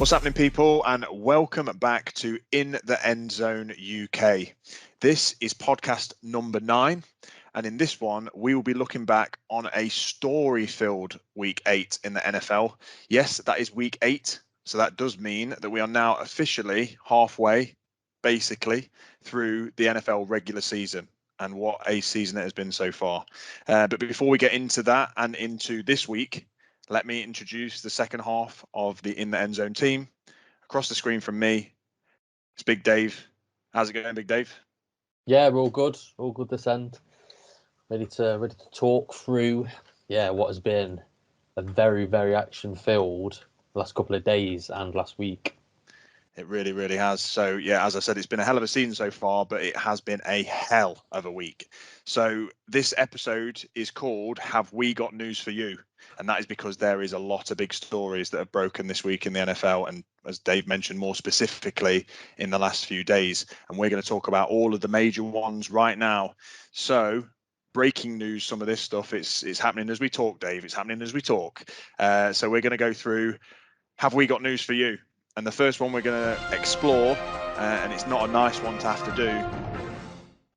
What's happening, people, and welcome back to In the End Zone UK. This is podcast number 9, and in this one, we will be looking back on a story-filled Week 8 in the NFL. Yes, that is Week 8, so that does mean that we are now officially halfway, basically, through the NFL regular season. And what a season it has been so far. But before we get into that and into this week, let me introduce the second half of the In the End Zone team. Across the screen from me, it's Big Dave. How's it going, Big Dave? Yeah, we're all good. All good this end. Ready to talk through, what has been a very, very action-filled last couple of days and last week. It really, really has. So, as I said, it's been a hell of a season so far, but it has been a hell of a week. So this episode is called Have We Got News for You? And that is because there is a lot of big stories that have broken this week in the NFL. And as Dave mentioned, more specifically in the last few days. And we're going to talk about all of the major ones right now. So breaking news, some of this stuff, it's happening as we talk, Dave. It's happening as we talk. So we're going to go through, have we got news for you? And the first one we're going to explore, and it's not a nice one to have to do,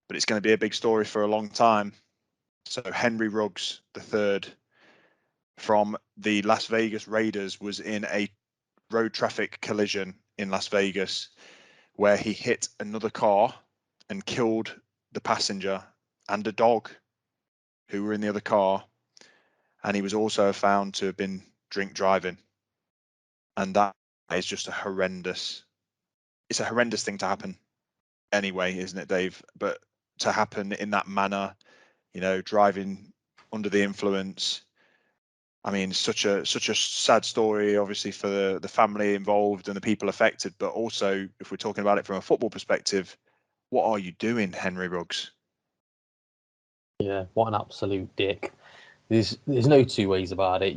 but it's going to be a big story for a long time. So Henry Ruggs III from the Las Vegas Raiders was in a road traffic collision in Las Vegas where he hit another car and killed the passenger and a dog who were in the other car. And he was also found to have been drink driving. And that is just it's a horrendous thing to happen anyway, isn't it, Dave? But to happen in that manner, driving under the influence, I mean, such a sad story, obviously, for the family involved and the people affected. But also, if we're talking about it from a football perspective, what are you doing, Henry Ruggs? Yeah, what an absolute dick. There's no two ways about it.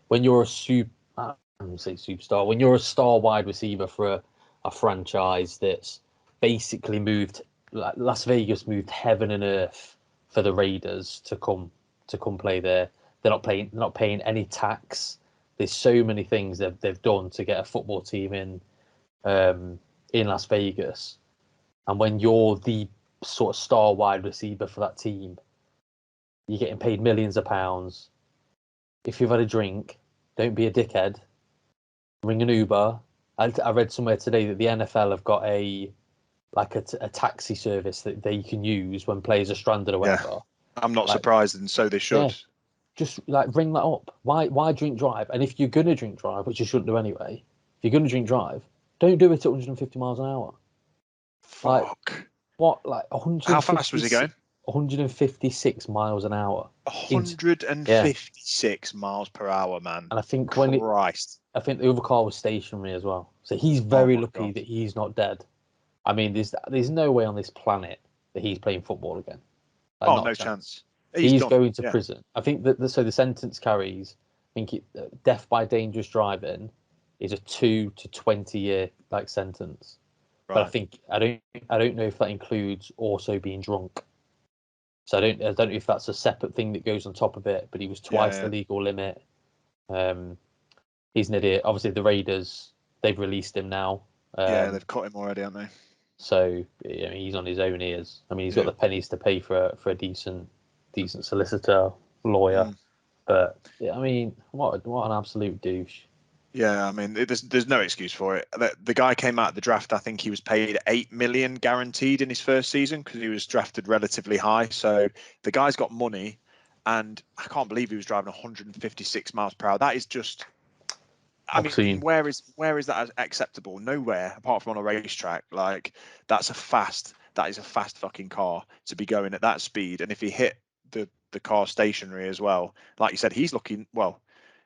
When you're superstar, when you're a star wide receiver for a franchise that's basically moved, like Las Vegas moved heaven and earth for the Raiders to come play there. They're not paying any tax. There's so many things they've done to get a football team in Las Vegas, and when you're the sort of star wide receiver for that team, you're getting paid millions of pounds. If you've had a drink, don't be a dickhead. Ring an Uber. I read somewhere today that the NFL have got a taxi service that they can use when players are stranded or whatever. Yeah, I'm not surprised, and so they should. Yeah, just ring that up. Why drink drive? And if you're gonna drink drive, which you shouldn't do anyway, if you're gonna drink drive, don't do it at 150 miles an hour. Fuck. What? 150? How fast was he going? 156 miles an hour. 156 miles per hour, man. And I think I think the other car was stationary as well. So he's very lucky that he's not dead. I mean, there's no way on this planet that he's playing football again. No chance. He's going to prison. I think that the sentence carries. I think death by dangerous driving is a 2 to 20 year sentence. Right. But I think I don't know if that includes also being drunk. So I don't know if that's a separate thing that goes on top of it. But he was twice the legal limit. He's an idiot. Obviously, the Raiders, they've released him now. They've caught him already, haven't they? So he's on his own ears. I mean, he's got the pennies to pay for a decent solicitor, lawyer. But I mean, what an absolute douche. Yeah, I mean, there's no excuse for it. The guy came out of the draft. I think he was paid $8 million guaranteed in his first season because he was drafted relatively high. So the guy's got money, and I can't believe he was driving 156 miles per hour. That is just, I mean, where is that acceptable? Nowhere apart from on a racetrack. That is a fast fucking car to be going at that speed. And if he hit the car stationary as well, like you said, he's lucky. Well,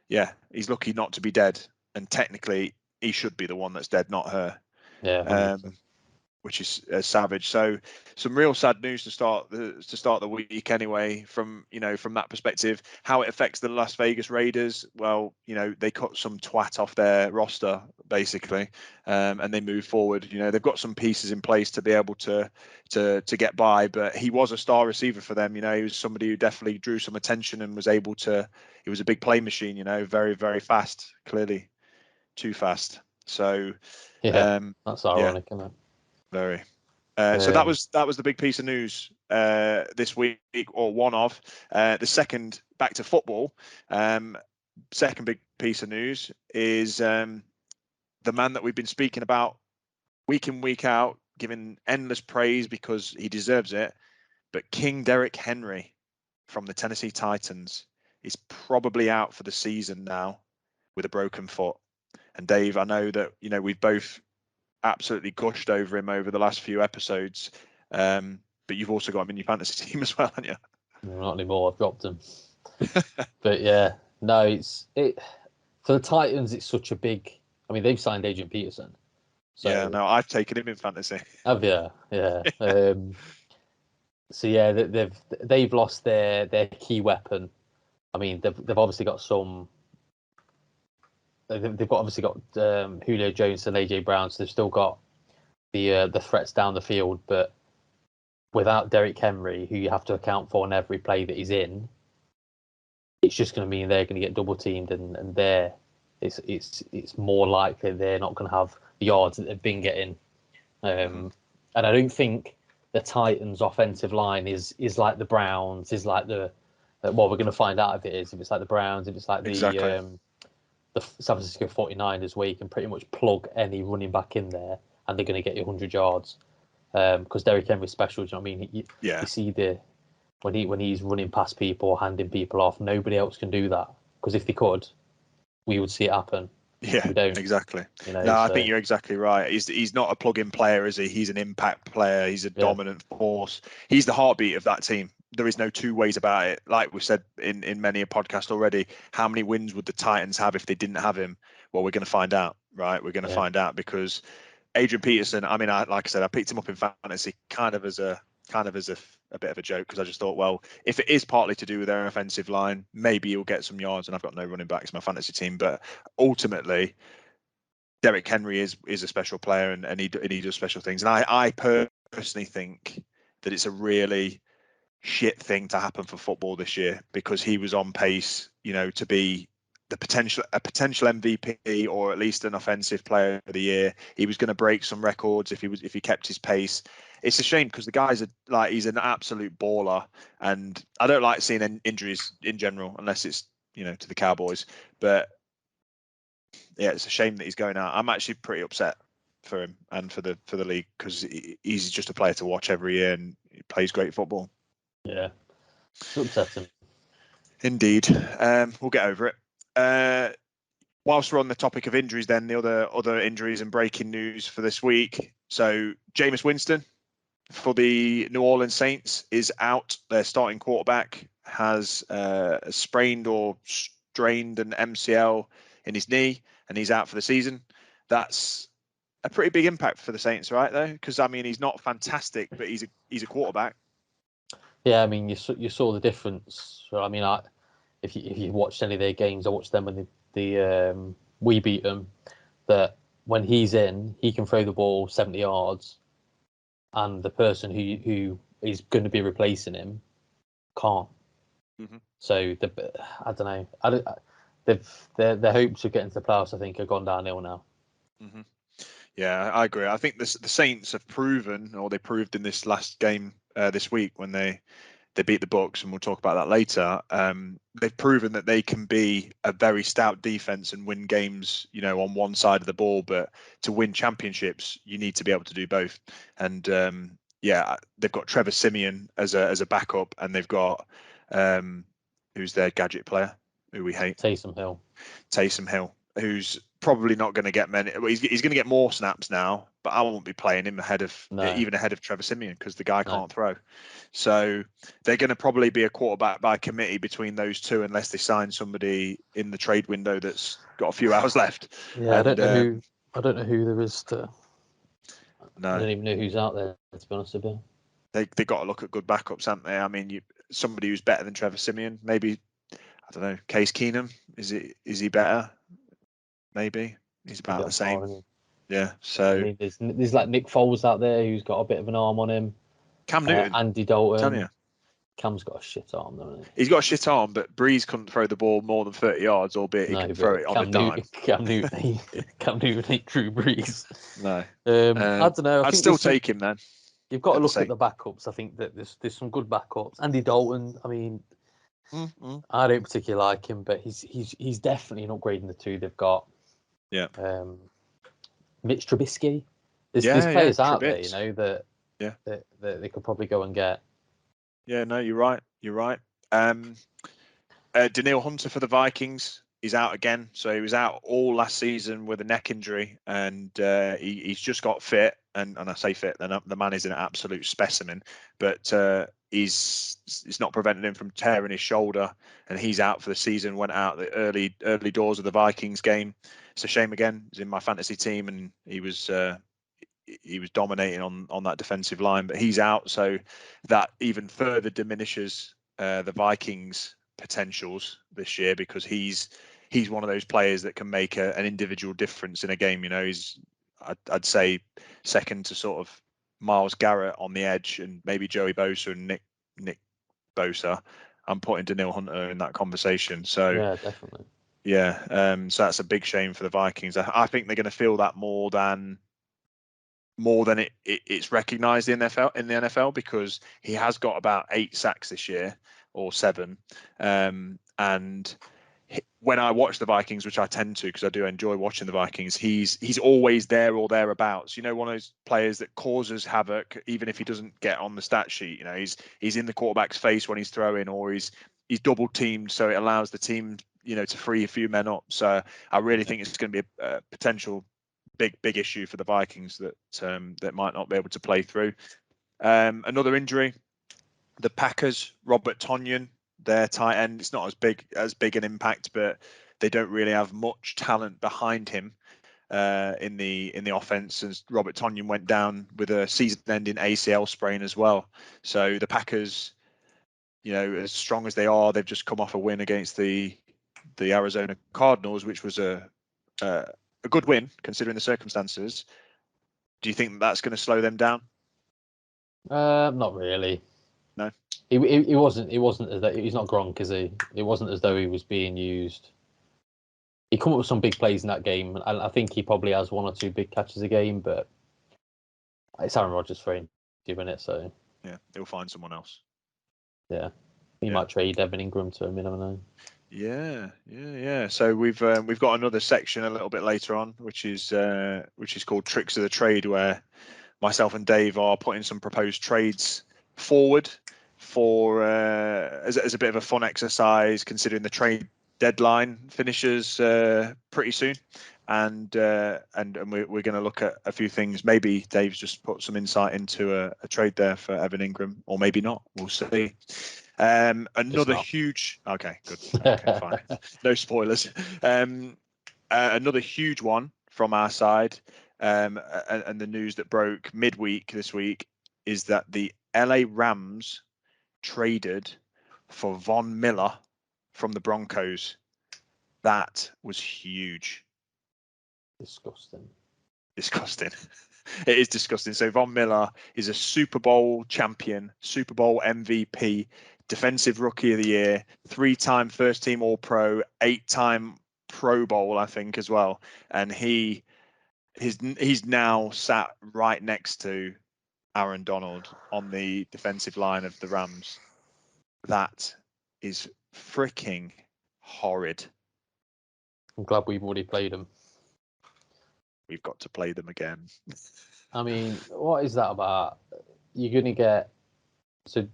yeah, he's lucky not to be dead. And technically, he should be the one that's dead, not her. Yeah. Which is savage. So some real sad news to start the week anyway. From that perspective, how it affects the Las Vegas Raiders. Well, they cut some twat off their roster basically, and they move forward. They've got some pieces in place to be able to get by. But he was a star receiver for them. He was somebody who definitely drew some attention and was able to. He was a big play machine. Very, very fast. Clearly. too fast. So that's ironic, isn't it? Very. So that was the big piece of news this week, or one of. The second, back to football. Second big piece of news is the man that we've been speaking about week in, week out, giving endless praise because he deserves it. But King Derrick Henry from the Tennessee Titans is probably out for the season now with a broken foot. And Dave, I know that we've both absolutely gushed over him over the last few episodes, but you've also got him in your fantasy team as well, haven't you? No, not anymore. I've dropped him. But yeah, no, it's for the Titans. It's such a big. I mean, they've signed Adrian Peterson. So, yeah, no, I've taken him in fantasy. Have you? Yeah. So yeah, they've lost their key weapon. I mean, they've obviously got some. They've obviously got Julio Jones and AJ Brown, so they've still got the threats down the field. But without Derrick Henry, who you have to account for on every play that he's in, it's just going to mean they're going to get double teamed, and it's more likely they're not going to have the yards that they've been getting. And I don't think the Titans' offensive line is like the Browns, is like the what we're going to find out if it is. If it's like the Browns, if it's like the San Francisco 49ers, where you can pretty much plug any running back in there and they're going to get you 100 yards. Because Derrick Henry's special, do you know what I mean? You see when he's running past people, handing people off, nobody else can do that. Because if they could, we would see it happen. Yeah, we don't. Exactly. No, I think you're exactly right. He's not a plug-in player, is he? He's an impact player. He's a dominant force. He's the heartbeat of that team. There is no two ways about it. Like we've said in many a podcast already, how many wins would the Titans have if they didn't have him? Well, we're going to find out, right? We're going to find out, because Adrian Peterson, I mean, like I said, I picked him up in fantasy kind of as a bit of a joke, because I just thought, well, if it is partly to do with their offensive line, maybe he'll get some yards, and I've got no running backs in my fantasy team. But ultimately, Derrick Henry is a special player, and he does special things. And I personally think that it's a really shit thing to happen for football this year, because he was on pace, to be a potential MVP, or at least an offensive player of the year. He was going to break some records if he kept his pace. It's a shame, because the guy's he's an absolute baller, and I don't like seeing injuries in general, unless it's to the Cowboys. But yeah, it's a shame that he's going out. I'm actually pretty upset for him and for the league, because he's just a player to watch every year, and he plays great football. Yeah, it's upsetting. Indeed. We'll get over it. Whilst we're on the topic of injuries, then the other injuries and breaking news for this week. So Jameis Winston for the New Orleans Saints is out. Their starting quarterback has sprained or strained an MCL in his knee, and he's out for the season. That's a pretty big impact for the Saints, right? Though, because I mean, he's not fantastic, but he's a quarterback. Yeah, I mean, you saw the difference. I mean, if you watched any of their games, I watched them when we beat them. That when he's in, he can throw the ball 70 yards, and the person who is going to be replacing him can't. Mm-hmm. So I don't know. Their hopes of getting to the playoffs, I think, have gone downhill now. Mm-hmm. Yeah, I agree. I think the Saints have proven, or they proved in this last game this week when they beat the Bucs, and we'll talk about that later. They've proven that they can be a very stout defense and win games, on one side of the ball. But to win championships, you need to be able to do both. And they've got Trevor Siemian as a backup, and they've got who's their gadget player who we hate, Taysom Hill, who's probably not going to get many. He's going to get more snaps now, but I won't be playing him even ahead of Trevor Siemian, because the guy can't throw. So they're going to probably be a quarterback by committee between those two, unless they sign somebody in the trade window that's got a few hours left. Yeah, I don't know who there is to. No, I don't even know who's out there, to be honest with you. They got to look at good backups, haven't they? I mean, somebody who's better than Trevor Siemian, maybe. I don't know. Case Keenum, is he better? Maybe he's about the same. Yeah. So I mean, there's like Nick Foles out there who's got a bit of an arm on him. Cam Newton, Andy Dalton. Cam's got a shit arm, though, hasn't He's got a shit arm, but Breeze couldn't throw the ball more than 30 yards, albeit he? he No, can throw but it on a dime. Cam Newton, Cam Newton ain't Drew Brees. No. I don't know. I I'd think still take him then. You've got to at the look at same- the backups. I think that there's some good backups. Andy Dalton. I mean, Mm-hmm. I don't particularly like him, but he's definitely an upgrade in the two they've got. Yeah. Mitch Trubisky. There's players out there, you know, that they could probably go and get. Yeah, no, you're right. You're right. Daniil Hunter for the Vikings. He's out again. So he was out all last season with a neck injury, and he's just got fit. And I say fit, the man is an absolute specimen. But it's not preventing him from tearing his shoulder, and he's out for the season. Went out the early doors of the Vikings game. It's a shame again. He's in my fantasy team, and he was dominating on that defensive line, but he's out, so that even further diminishes the Vikings' potentials this year, because he's one of those players that can make an individual difference in a game. You know, I'd say second to sort of Myles Garrett on the edge, and maybe Joey Bosa and Nick Bosa. I'm putting Daniil Hunter in that conversation. So yeah, definitely. Yeah, so that's a big shame for the Vikings. I think they're going to feel that more than it's recognised in the NFL, because he has got about 8 sacks this year, or 7. And when I watch the Vikings, which I tend to because I do enjoy watching the Vikings, he's always there or thereabouts. You know, one of those players that causes havoc, even if he doesn't get on the stat sheet. You know, he's in the quarterback's face when he's throwing, or he's double teamed, so it allows the team, you know, to free a few men up. So I really think it's going to be a potential big issue for the Vikings that might not be able to play through. Another injury, the Packers, Robert Tonyan, their tight end. It's not as big an impact, but they don't really have much talent behind him in the offense. As Robert Tonyan went down with a season-ending ACL sprain as well. So the Packers, you know, as strong as they are, they've just come off a win against the Arizona Cardinals, which was a good win considering the circumstances. Do you think that's going to slow them down? Not really. No. He wasn't as though he's not Gronk, is he? It wasn't as though he was being used. He come up with some big plays in that game, and I think he probably has 1 or 2 big catches a game. But it's Aaron Rodgers for him doing it, so yeah, he'll find someone else. Yeah, he might trade Evan Ingram to him. You never know. Yeah. So we've got another section a little bit later on, which is called Tricks of the Trade, where myself and Dave are putting some proposed trades forward for as a bit of a fun exercise, considering the trade deadline finishes pretty soon, and we're going to look at a few things. Maybe Dave's just put some insight into a trade there for Evan Ingram, or maybe not. We'll see. Another huge. Okay, good. Okay, fine. No spoilers. Another huge one from our side, and the news that broke midweek this week is that the LA Rams traded for Von Miller from the Broncos. That was huge. Disgusting. It is disgusting. So Von Miller is a Super Bowl champion, Super Bowl MVP, Defensive Rookie of the Year, 3-time first team All Pro, 8-time Pro Bowl, I think, as well. And he's now sat right next to Aaron Donald on the defensive line of the Rams. That is freaking horrid. I'm glad we've already played them. We've got to play them again. I mean, what is that about? You're going to get... So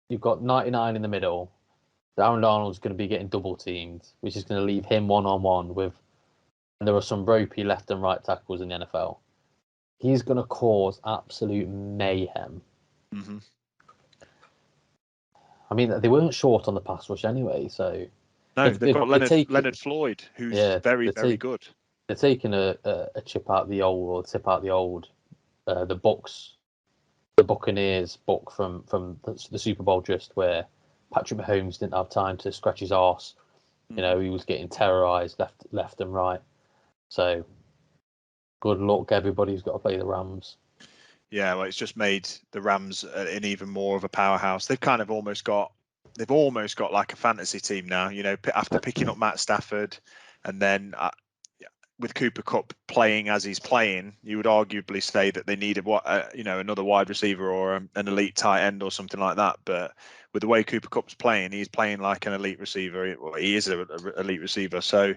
you've got 99 in the middle. Aaron Donald's going to be getting double teamed, which is going to leave him one-on-one with... And there are some ropey left and right tackles in the NFL. He's going to cause absolute mayhem. Mm-hmm. I mean, they weren't short on the pass rush anyway, so... No, they've got Leonard Floyd, who's very good. They're taking a chip out the old, or tip out the old, the Buccaneers book from the Super Bowl, just where Patrick Mahomes didn't have time to scratch his arse. You know, he was getting terrorized left and right. So, good luck, everybody who's got to play the Rams. Yeah, well, it's just made the Rams an even more of a powerhouse. They've kind of almost got like a fantasy team now. You know, after picking up Matt Stafford, and then with Cooper Kupp playing as he's playing, you would arguably say that they needed another wide receiver or an elite tight end or something like that. But with the way Cooper Kupp's playing, he's playing like an elite receiver. Well, he is an elite receiver. So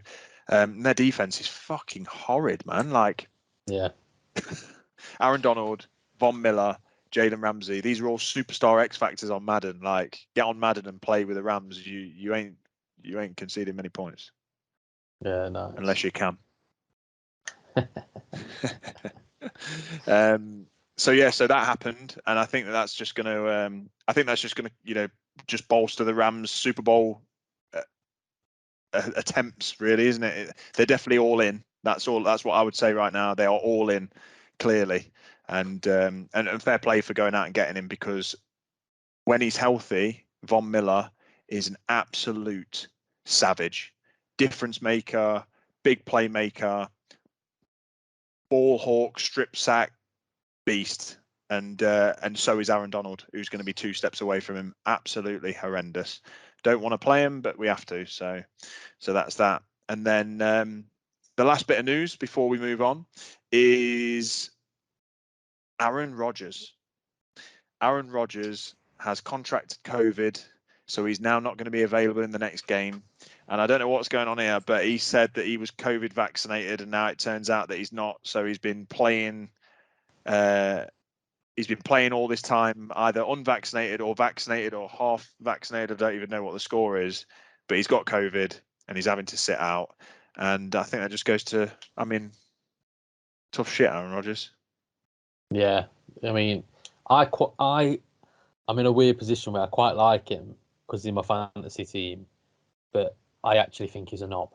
their defense is fucking horrid, man. Like, Yeah. Aaron Donald, Von Miller, Jalen Ramsey. These are all superstar X factors on Madden. Like, get on Madden and play with the Rams. You ain't conceding many points. Yeah, no. Unless you can. So that happened, and I think that's just going to, just bolster the Rams' Super Bowl attempts, really, isn't it? They're definitely all in. That's all. That's what I would say right now. They are all in, clearly, and fair play for going out and getting him, because when he's healthy, Von Miller is an absolute savage, difference maker, big playmaker, ball hawk, strip sack beast, and so is Aaron Donald, who's going to be 2 steps away from him. Absolutely horrendous. Don't want to play him, but we have to. So that's that. And then the last bit of news before we move on is Aaron Rodgers. Aaron Rodgers has contracted COVID, so he's now not going to be available in the next game. And I don't know what's going on here, but he said that he was COVID vaccinated, and now it turns out that he's not. So he's been playing. He's been playing all this time, either unvaccinated or vaccinated or half vaccinated. I don't even know what the score is, but he's got COVID and he's having to sit out. And I think that just goes to, tough shit, Aaron Rodgers. Yeah, I mean, I'm in a weird position where I quite like him because he's my fantasy team, but I actually think he's a knob.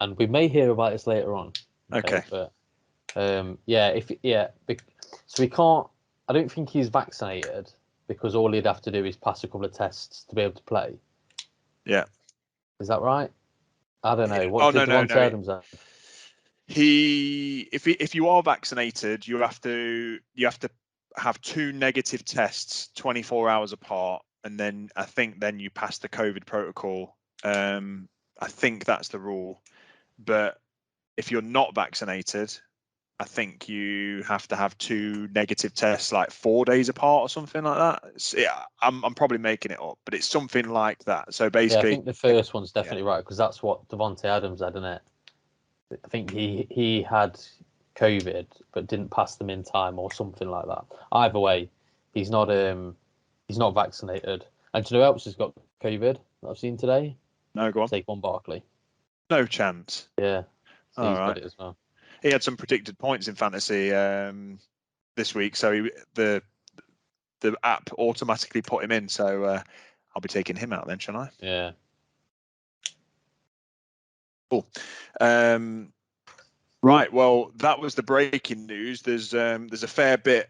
And we may hear about this later on. Okay. But so he can't. I don't think he's vaccinated because all he'd have to do is pass a couple of tests to be able to play. Yeah. Is that right? I don't know. No. If you are vaccinated, you have to have 2 negative tests 24 hours apart, and then I think you pass the COVID protocol. I think that's the rule. But if you're not vaccinated, I think you have to have 2 negative tests like 4 days apart or something like that. I'm probably making it up, but it's something like that. So basically, I think the first one's definitely right, because that's what Davante Adams had, isn't it? I think he had COVID but didn't pass them in time or something like that. Either way, he's not vaccinated. And do you know who else has got COVID that I've seen today? No, go on. Saquon Barkley. No chance. Yeah. So he's got it as well. He had some predicted points in fantasy this week, so the app automatically put him in. So I'll be taking him out then, shall I? Yeah. Cool. Right. Well, that was the breaking news. There's a fair bit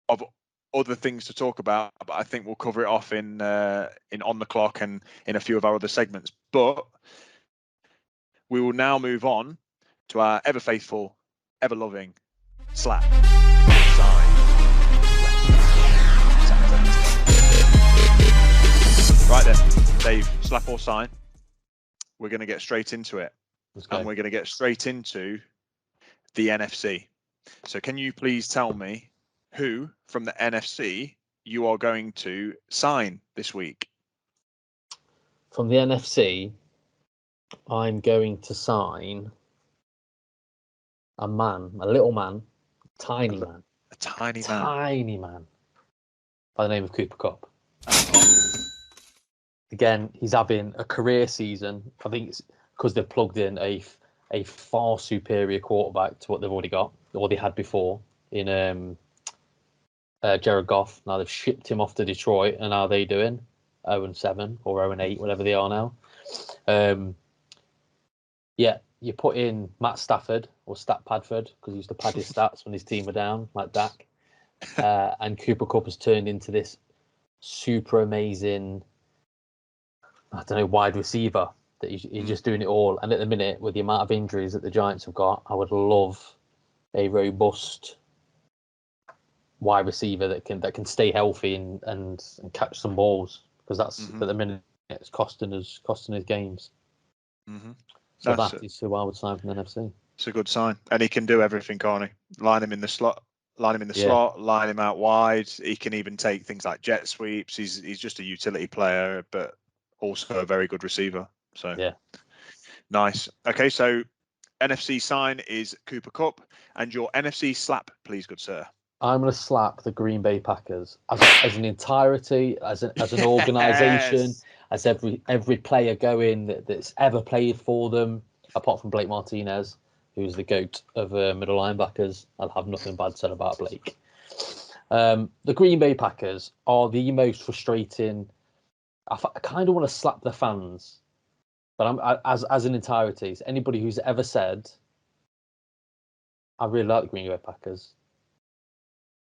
of other things to talk about, but I think we'll cover it off in On the Clock and in a few of our other segments. But we will now move on to our ever faithful, ever loving slap. Right then, Dave, slap or sign. We're going to get straight into it. And we're going to get straight into the NFC. So can you please tell me who from the NFC you are going to sign this week? From the NFC, I'm going to sign a little man, tiny man. A tiny man by the name of Cooper Kupp. Again, he's having a career season. I think it's because they've plugged in a far superior quarterback to what they've already got, or they had before in Jared Goff. Now they've shipped him off to Detroit, and how are they doing? 0-7 or 0-8, whatever they are now. You put in Matt Stafford or Stat Padford, because he used to pad his stats when his team were down, like Dak. And Cooper Kupp has turned into this super amazing, I don't know, wide receiver that he's just doing it all. And at the minute, with the amount of injuries that the Giants have got, I would love a robust wide receiver that can stay healthy and catch some balls, because that's at the minute it's costing us games. So that is who I would sign from the NFC. It's a good sign, and he can do everything, can't he? Line him in the slot, line him out wide. He can even take things like jet sweeps. He's just a utility player, but also a very good receiver. So yeah, nice. Okay, so NFC sign is Cooper Kupp, and your NFC slap, please, good sir. I'm going to slap the Green Bay Packers as an entirety, as an organisation, as every player going that's ever played for them, apart from Blake Martinez, who's the GOAT of middle linebackers. I'll have nothing bad said about Blake. The Green Bay Packers are the most frustrating. I kind of want to slap the fans, but as an entirety. So anybody who's ever said, I really like the Green Bay Packers,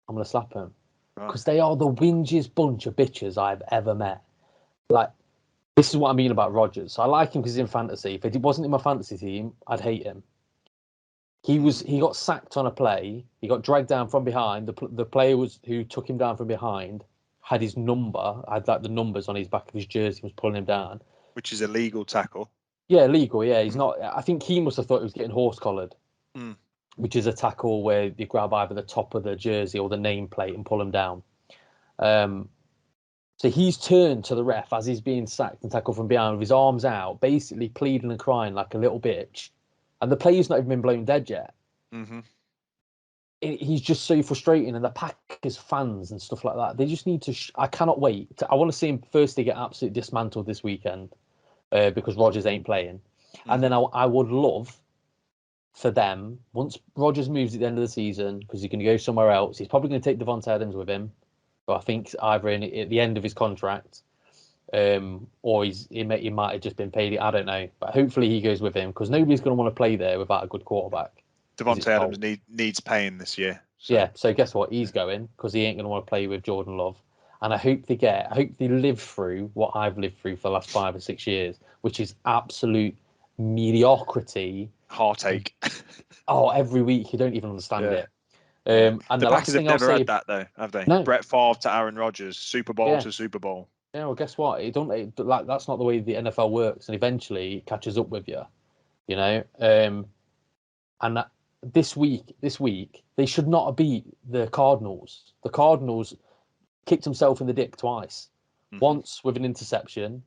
I'm going to slap them. Because they are the whingiest bunch of bitches I've ever met. Like, this is what I mean about Rodgers. So I like him because he's in fantasy. If he wasn't in my fantasy team, I'd hate him. He got sacked on a play. He got dragged down from behind. The player who took him down from behind had his number. Had like the numbers on his back of his jersey. Was pulling him down, which is a legal tackle. Yeah, legal. Yeah, he's not. I think he must have thought he was getting horse collared, which is a tackle where you grab either the top of the jersey or the nameplate and pull him down. So he's turned to the ref as he's being sacked and tackled from behind with his arms out, basically pleading and crying like a little bitch. And the player's not even been blown dead yet. He's just so frustrating. And the Packers fans and stuff like that, they just need to... I cannot wait. I want to see him firstly get absolutely dismantled this weekend because Rodgers ain't playing. And then I would love for them, once Rodgers moves at the end of the season, because he's going to go somewhere else, he's probably going to take Devontae Adams with him. But I think either at the end of his contract, or he might have just been paid. I don't know. But hopefully he goes with him, because nobody's going to want to play there without a good quarterback. Devontae Adams needs paying this year. So. Yeah, so guess what? He's going, because he ain't going to want to play with Jordan Love. And I hope they live through what I've lived through for the last 5 or 6 years, which is absolute mediocrity. Heartache. Every week you don't even understand it. And the Packers have never had that, though, have they? No. Brett Favre to Aaron Rodgers, Super Bowl to Super Bowl. Yeah, well, guess what? That's not the way the NFL works, and eventually it catches up with you, you know. And this week they should not have beat the Cardinals. The Cardinals kicked himself in the dick twice, once with an interception,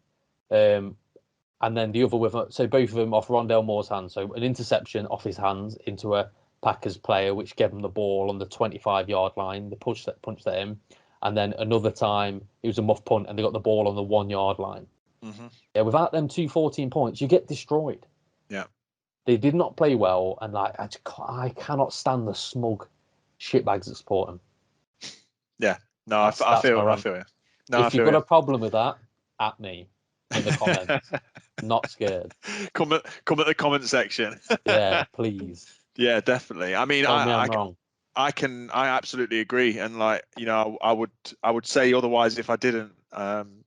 and then the other with so both of them off Rondale Moore's hands. So an interception off his hands into a Packers player, which gave him the ball on the 25-yard line. They punched that in, and then another time it was a muff punt, and they got the ball on the 1-yard line. Yeah, without them 14 points, you get destroyed. Yeah, they did not play well, and I cannot stand the smug shitbags that support them. Yeah, no, I feel you. No, if you've got a problem with that, at me in the comments. Not scared. Come at the comment section. Yeah, please. Yeah, definitely. I mean, I'm wrong. I absolutely agree, and like, you know, I would say otherwise if I didn't.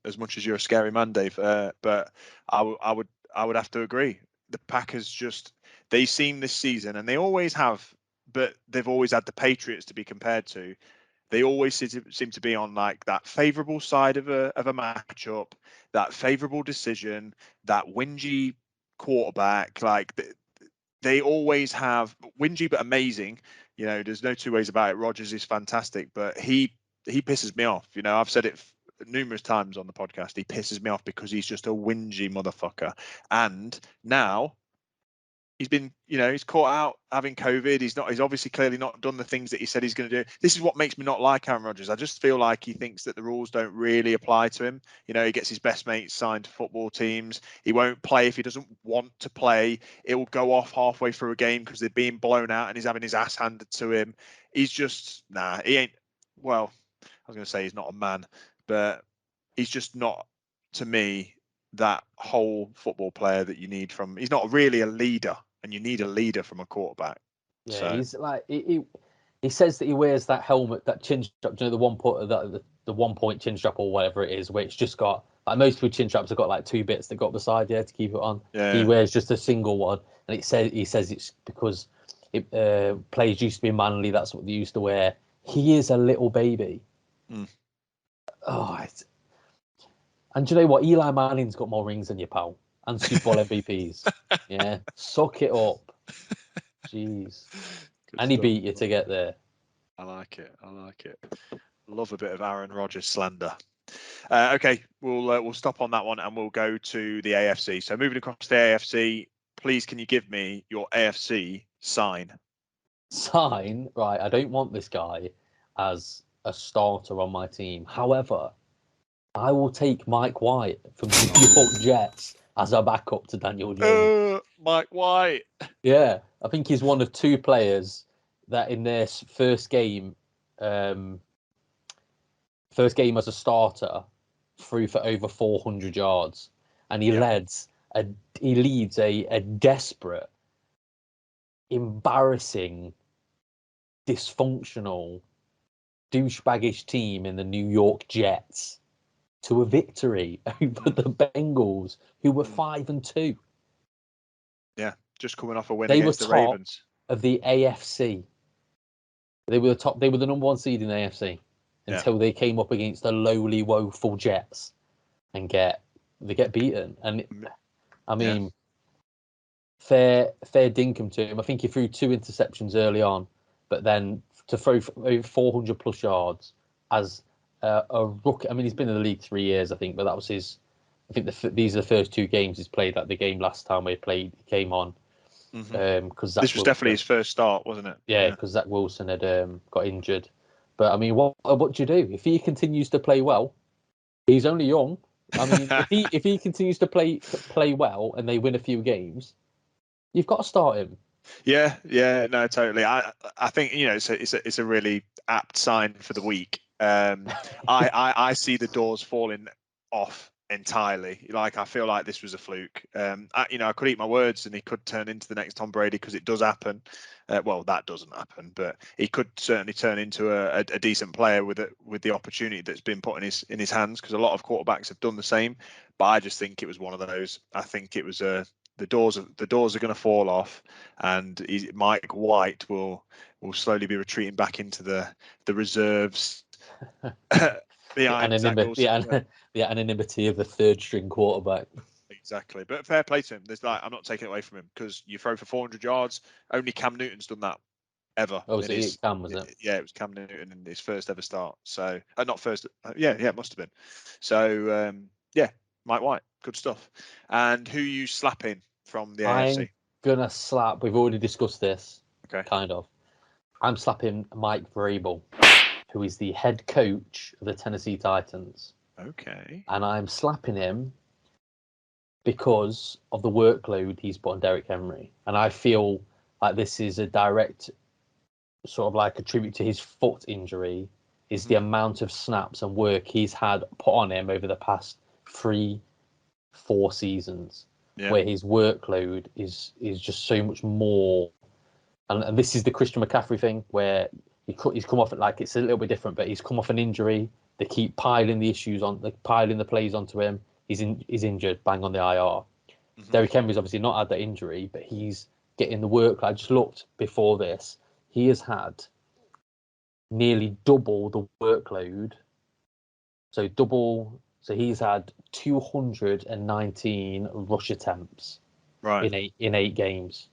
As much as you're a scary man, Dave, but I would have to agree. The Packers they seem this season, and they always have, but they've always had the Patriots to be compared to. They always seem to be on like that favourable side of a matchup, that favourable decision, that whingy quarterback. Like they always have whingy but amazing. You know, there's no two ways about it. Rodgers is fantastic, but he pisses me off. You know, I've said it numerous times on the podcast. He pisses me off because he's just a whingy motherfucker. And now he's been, you know, he's caught out having COVID. He's obviously clearly not done the things that he said he's going to do. This is what makes me not like Aaron Rodgers. I just feel like he thinks that the rules don't really apply to him. You know, he gets his best mates signed to football teams. He won't play if he doesn't want to play. It will go off halfway through a game because they're being blown out and he's having his ass handed to him. He's just, he ain't, well, I was going to say he's not a man, but he's just not, to me, that whole football player that you need from, he's not really a leader. And you need a leader from a quarterback. Yeah, so. He's like he says that he wears that helmet, that chin strap. Do you know the 1 point chin strap or whatever it is, where it's just got like most people chin straps have got like 2 bits that go up the side, to keep it on. Yeah, he wears just a single one, and he says it's because players used to be manly. That's what they used to wear. he is a little baby. Mm. Oh, and do you know what? Eli Manning's got more rings than you, pal, and Super Bowl MVPs. Yeah, suck it up. Jeez. Good And he stuff. beat you to get there. I like it. Love a bit of Aaron Rodgers slander. Okay, we'll stop on that one and we'll go to the AFC. So moving across the AFC, please can you give me your AFC sign? Sign, right, I don't want this guy as a starter on my team. However, I will take Mike White from the New York Jets as a backup to Daniel Jones. Mike White. Yeah, I think he's one of two players that in their um, first game as a starter, threw for over 400 yards, and he leads a desperate, embarrassing, dysfunctional, douchebaggish team in the New York Jets to a victory over the Bengals, who were 5-2. Yeah, just coming off a win They were against the top Ravens of the AFC. They were the top. They were the number one seed in the AFC until they came up against the lowly, woeful Jets and get beaten. And I mean, fair dinkum to him. I think he threw 2 interceptions early on, but then to throw over 400 plus yards as a rookie. I mean, he's been in the league 3 years, I think, but that was his. I think these are the first 2 games he's played. Like the game last time he came on. Because this was definitely his first start, wasn't it? Yeah, because Zach Wilson had got injured. But I mean, what do you do if he continues to play well? He's only young. I mean, if he continues to play well and they win a few games, you've got to start him. Yeah, no, totally. I think it's a really apt sign for the week. I see the doors falling off entirely. Like I feel like this was a fluke. I could eat my words, and he could turn into the next Tom Brady because it does happen. Well, that doesn't happen, but he could certainly turn into a decent player with the opportunity that's been put in his hands. Because a lot of quarterbacks have done the same, but I just think it was one of those. I think it was the doors are going to fall off, and Mike White will slowly be retreating back into the reserves. The anonymity of the third string quarterback. Exactly, but fair play to him. I'm not taking it away from him because you throw for 400 yards. Only Cam Newton's done that ever. Oh, so Cam, was it? Yeah, it was Cam Newton in his first ever start. So not first. Yeah, it must have been. So Mike White, good stuff. And who you slapping from the AFC? I'm gonna slap. We've already discussed this. Okay. Kind of. I'm slapping Mike Vrabel, who is the head coach of the Tennessee Titans. Okay. And I'm slapping him because of the workload he's put on Derrick Henry. And I feel like this is a direct sort of like a tribute to his foot injury, is the amount of snaps and work he's had put on him over the past 3-4 seasons, where his workload is just so much more. And this is the Christian McCaffrey thing, where he's come off, like, it's a little bit different, but he's come off an injury. They keep piling the plays onto him. He's injured, bang on the IR. Derrick Henry's obviously not had that injury, but he's getting the work. I just looked before this. He has had nearly double the workload. So he's had 219 rush attempts in eight games.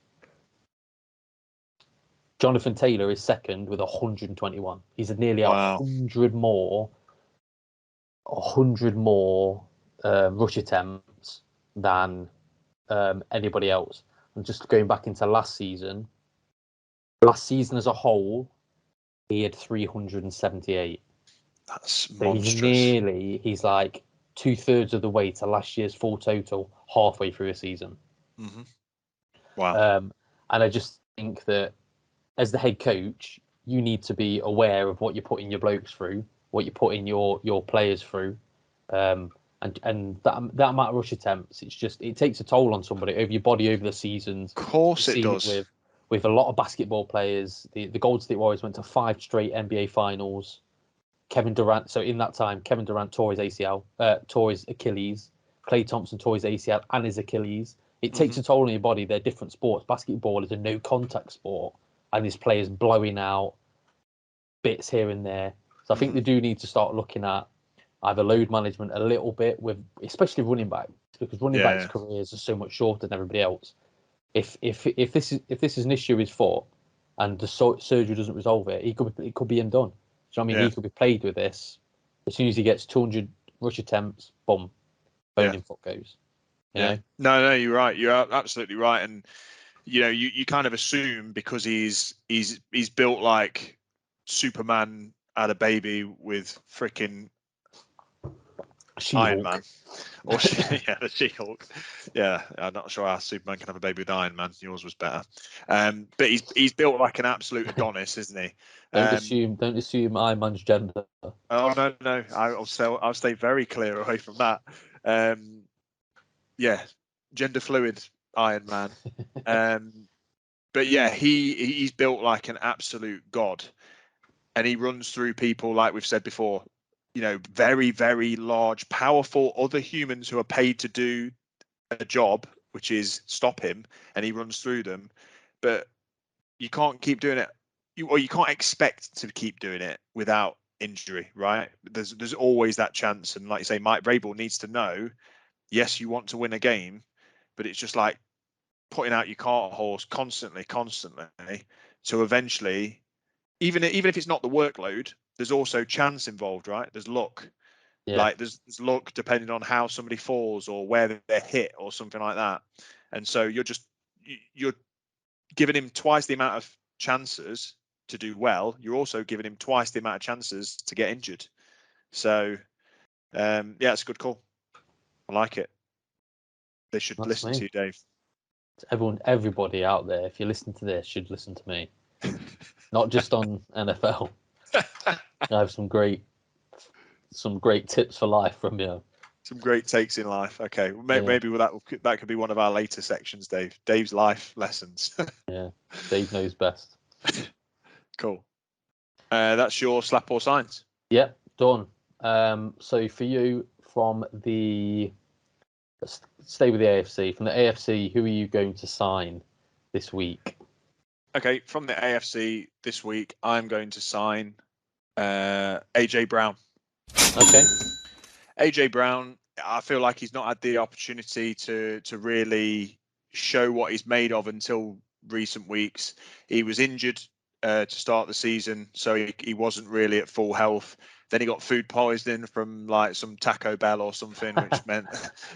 Jonathan Taylor is second with 121. He's had nearly 100 more rush attempts than anybody else. And just going back into last season as a whole, he had 378. That's monstrous. He's like 2/3 of the way to last year's full total, halfway through a season. Wow. And I just think that as the head coach, you need to be aware of what you're putting your blokes through, what you're putting your players through, and that amount of rush attempts. It takes a toll on somebody over your body over the seasons. Of course, it does. With a lot of basketball players, the Golden State Warriors went to 5 straight NBA finals. Kevin Durant. So in that time, Kevin Durant tore his ACL, tore his Achilles. Klay Thompson tore his ACL and his Achilles. It takes a toll on your body. They're different sports. Basketball is a no-contact sport, and this player's blowing out bits here and there. So I think they do need to start looking at either load management a little bit with, especially running backs, because running backs' careers are so much shorter than everybody else. If this is an issue with his foot and the surgery doesn't resolve it, it could be undone. So I mean, he could be played with this. As soon as he gets 200 rush attempts, boom, bone in foot goes. You know? No, you're right. You're absolutely right. And you kind of assume because he's built like Superman had a baby with freaking Iron Man, or the She-Hulk. Yeah, I'm not sure how Superman can have a baby with Iron Man. Yours was better. But he's built like an absolute Adonis, isn't he? Don't assume Iron Man's gender. Oh no, I'll stay very clear away from that. Gender fluid Iron Man. But yeah, he's built like an absolute god, and he runs through people like we've said before. Very, very large, powerful other humans who are paid to do a job, which is stop him, and he runs through them. But you can't keep doing it, you can't expect to keep doing it without injury, right? There's always that chance, and like you say, Mike Vrabel needs to know. Yes, you want to win a game, but it's just like putting out your cart horse constantly, to eventually, even if it's not the workload, there's also chance involved, right? There's luck. Like there's luck depending on how somebody falls or where they're hit or something like that. And so you're giving him twice the amount of chances to do well. You're also giving him twice the amount of chances to get injured. So it's a good call. I like it. They should listen to you, Dave. Everybody out there, if you listen to this, should listen to me. Not just on NFL. I have some great tips for life from you. Some great takes in life. Okay, maybe that could be one of our later sections, Dave. Dave's life lessons. Yeah, Dave knows best. Cool. That's your slap or signs. Yep, done. So for you, let's stay with the AFC. From the AFC, who are you going to sign this week? Okay, from the AFC this week, I'm going to sign AJ Brown. Okay. AJ Brown, I feel like he's not had the opportunity to really show what he's made of until recent weeks. He was injured to start the season, so he wasn't really at full health. Then he got food poisoning from like some Taco Bell or something, which meant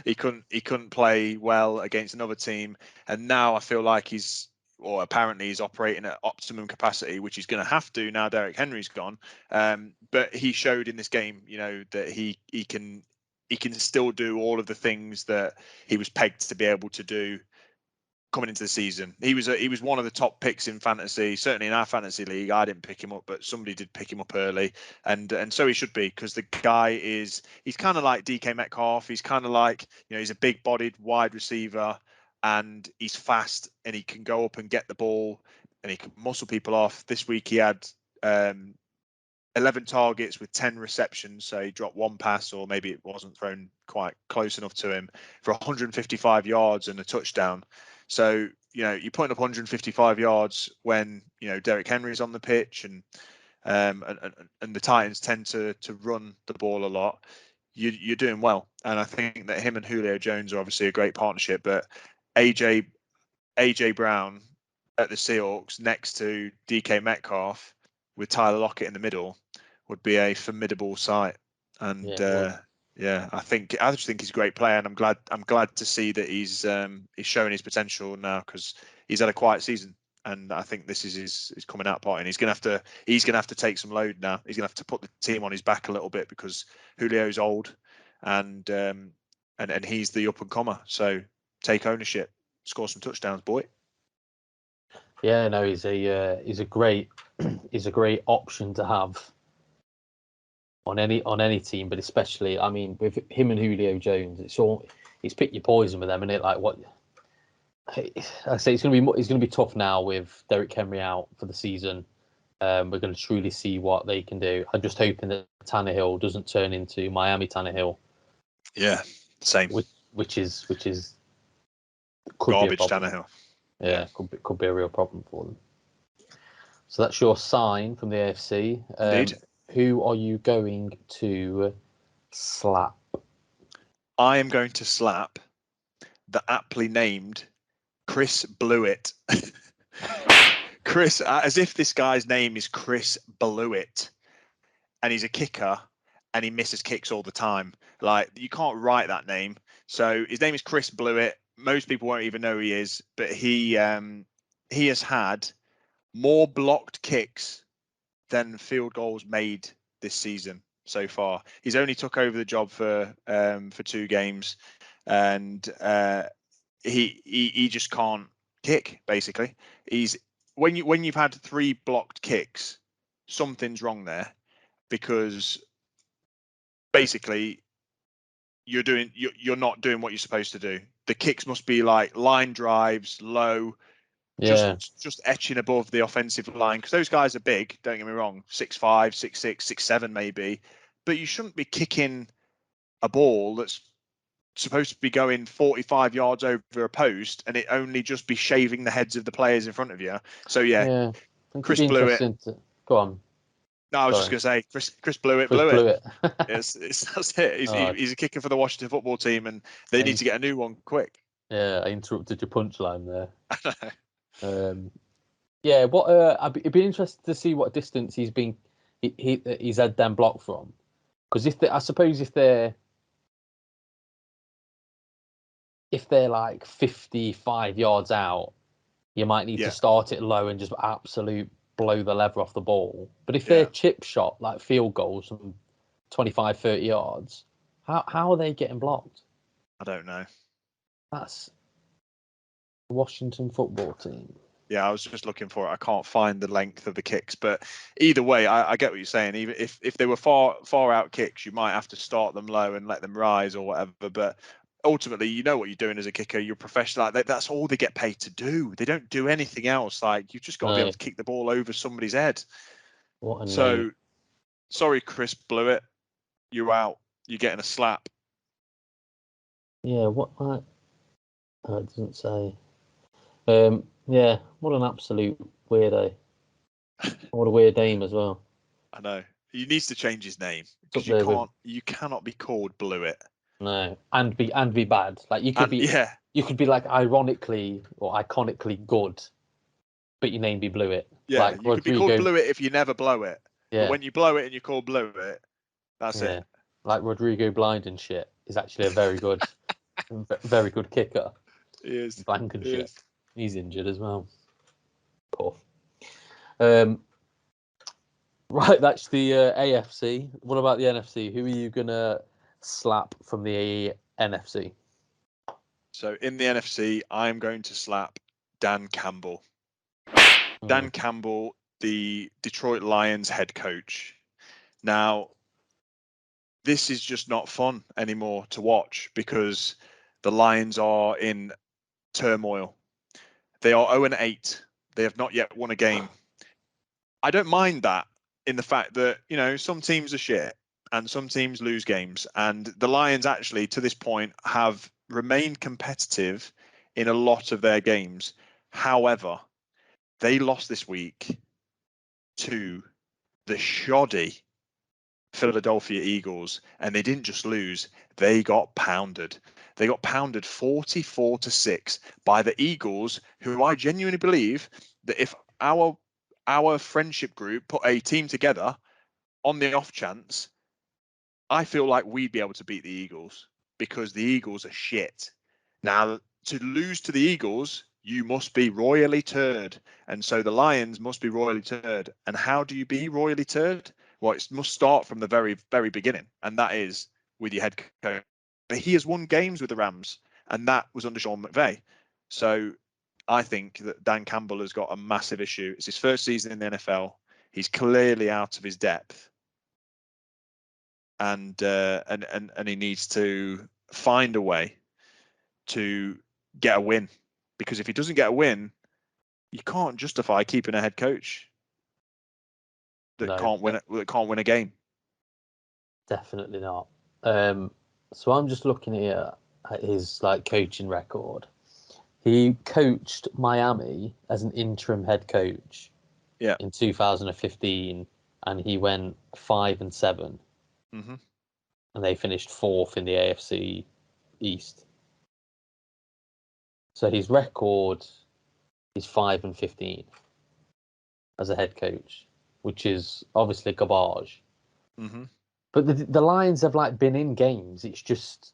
he couldn't play well against another team. And now I feel like apparently he's operating at optimum capacity, which he's going to have to now Derrick Henry's gone. But he showed in this game, that he can still do all of the things that he was pegged to be able to do coming into the season. He was one of the top picks in fantasy, certainly in our fantasy league. I didn't pick him up, but somebody did pick him up early, and so he should be, because the guy he's kind of like DK Metcalf. He's kind of like, he's a big-bodied wide receiver, and he's fast, and he can go up and get the ball, and he can muscle people off. This week he had 11 targets with 10 receptions, so he dropped one pass, or maybe it wasn't thrown quite close enough to him, for 155 yards and a touchdown. So, you're putting up 155 yards when, Derrick Henry's on the pitch, and the Titans tend to run the ball a lot. You're doing well. And I think that him and Julio Jones are obviously a great partnership, but AJ Brown at the Seahawks next to DK Metcalf with Tyler Lockett in the middle would be a formidable sight. And I just think he's a great player, and I'm glad to see that he's showing his potential now, because he's had a quiet season, and I think this is his coming out party, and he's gonna have to take some load now. He's gonna have to put the team on his back a little bit, because Julio's old, and he's the up and comer. So take ownership, score some touchdowns, boy. Yeah, no, he's a great option to have on any team, but especially, I mean, with him and Julio Jones, it's pick your poison with them, isn't it? Like, what I say, it's going to be tough now with Derrick Henry out for the season. We're going to truly see what they can do. I'm just hoping that Tannehill doesn't turn into Miami Tannehill. Yeah, same. Which is garbage Tannehill. Yeah, could be a real problem for them. So that's your sign from the AFC. Indeed. Who are you going to slap? I am going to slap the aptly named Chris Blewett. Chris, as if this guy's name is Chris Blewett, and he's a kicker, and he misses kicks all the time. Like, you can't write that name. So his name is Chris Blewett. Most people won't even know who he is, but he has had more blocked kicks than field goals made this season so far. He's only took over the job for 2 games, and he just can't kick. Basically, when you've had 3 blocked kicks, something's wrong there, because basically you're not doing what you're supposed to do. The kicks must be like line drives, low, Yeah, just etching above the offensive line, because those guys are big. Don't get me wrong, 6'5", 6'6", 6'7", maybe, but you shouldn't be kicking a ball that's supposed to be going 45 yards over a post and it only just be shaving the heads of the players in front of you. So yeah, yeah. I think it'd Chris be Blewett. interesting to go on. No, I was just Sorry, going to say Chris Blewett. Chris Blewett. That's it. Oh, He's a kicker for the Washington football team, and they need to get a new one quick. yeah, I interrupted your punchline there. Yeah, what? It'd be interesting to see what distance he's had them blocked from, because I suppose if they're like 55 yards out, you might need to start it low and just absolute blow the leather off the ball. But if they're chip shot, like field goals from 25, 30 yards, how are they getting blocked? I don't know. That's the Washington football team. Yeah, I was just looking for it. I can't find the length of the kicks, but either way, I get what you're saying. Even if they were far out kicks, you might have to start them low and let them rise or whatever. But ultimately, you know what you're doing as a kicker. You're a professional. Like, that's all they get paid to do. They don't do anything else. Like, you've just got to be able to kick the ball over somebody's head. What a so, sorry, Chris Blewett, you're out. You're getting a slap. Yeah, what? It doesn't say. Yeah, what an absolute weirdo. What a weird name as well. I know. He needs to change his name, because you cannot be called Blewett. No, and be bad. Like you could be like ironically or iconically good, but your name be Blewett. Yeah, like you could be called Blewett if you never blow it. Yeah. But when you blow it and you call Blewett, that's it. Like Rodrigo Blind and shit is actually a very good, very good kicker. He is. Blankenship. He's injured as well. Poor. Right, that's the AFC. What about the NFC? Who are you gonna slap from the NFC? So in the NFC, I'm going to slap Dan Campbell. Dan Campbell, the Detroit Lions head coach. Now, this is just not fun anymore to watch, because the Lions are in turmoil. They are 0-8. They have not yet won a game. I don't mind that, in the fact that, some teams are shit and some teams lose games. And the Lions actually, to this point, have remained competitive in a lot of their games. However, they lost this week to the shoddy Philadelphia Eagles, and they didn't just lose, they got pounded. They got pounded 44-6 by the Eagles, who I genuinely believe that if our friendship group put a team together on the off chance, I feel like we'd be able to beat the Eagles, because the Eagles are shit. Now, to lose to the Eagles, you must be royally turd. And so the Lions must be royally turd. And how do you be royally turd? Well, it must start from the very, very beginning. And that is with your head coach. But he has won games with the Rams, and that was under Sean McVay. So I think that Dan Campbell has got a massive issue. It's his first season in the NFL. He's clearly out of his depth. And he needs to find a way to get a win, because if he doesn't get a win, you can't justify keeping a head coach that can't win a game. Definitely not. So I'm just looking here at his coaching record. He coached Miami as an interim head coach in 2015, and he went 5-7, Mm-hmm. and they finished 4th in the AFC East. So his record is 5-15 as a head coach, which is obviously garbage. Mm-hmm. But the Lions have like been in games. It's just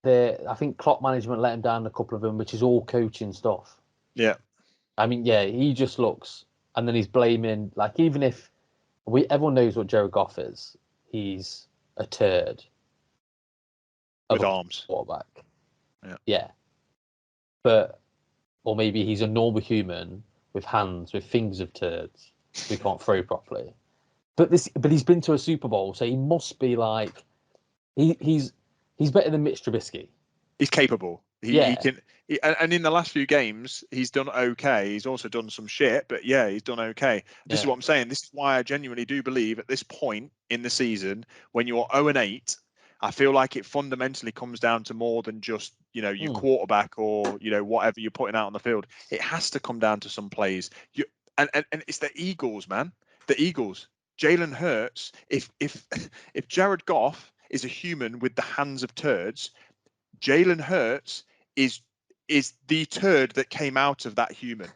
I think clock management let him down a couple of them, which is all coaching stuff. Yeah. I mean, yeah, he just looks, and then he's blaming, like, even if everyone knows what Jared Goff is, he's a turd of With a arms. quarterback. Yeah. But, or maybe he's a normal human with hands, with fingers of turds who can't throw properly. But he's been to a Super Bowl, so he must be like, he's better than Mitch Trubisky. He's capable. He can. And in the last few games, he's done okay. He's also done some shit, but yeah, he's done okay. This is what I'm saying. This is why I genuinely do believe at this point in the season, when you're 0-8, I feel like it fundamentally comes down to more than just, your quarterback or, whatever you're putting out on the field. It has to come down to some plays. And it's the Eagles, man. The Eagles. Jalen Hurts. If Jared Goff is a human with the hands of turds, Jalen Hurts is the turd that came out of that human.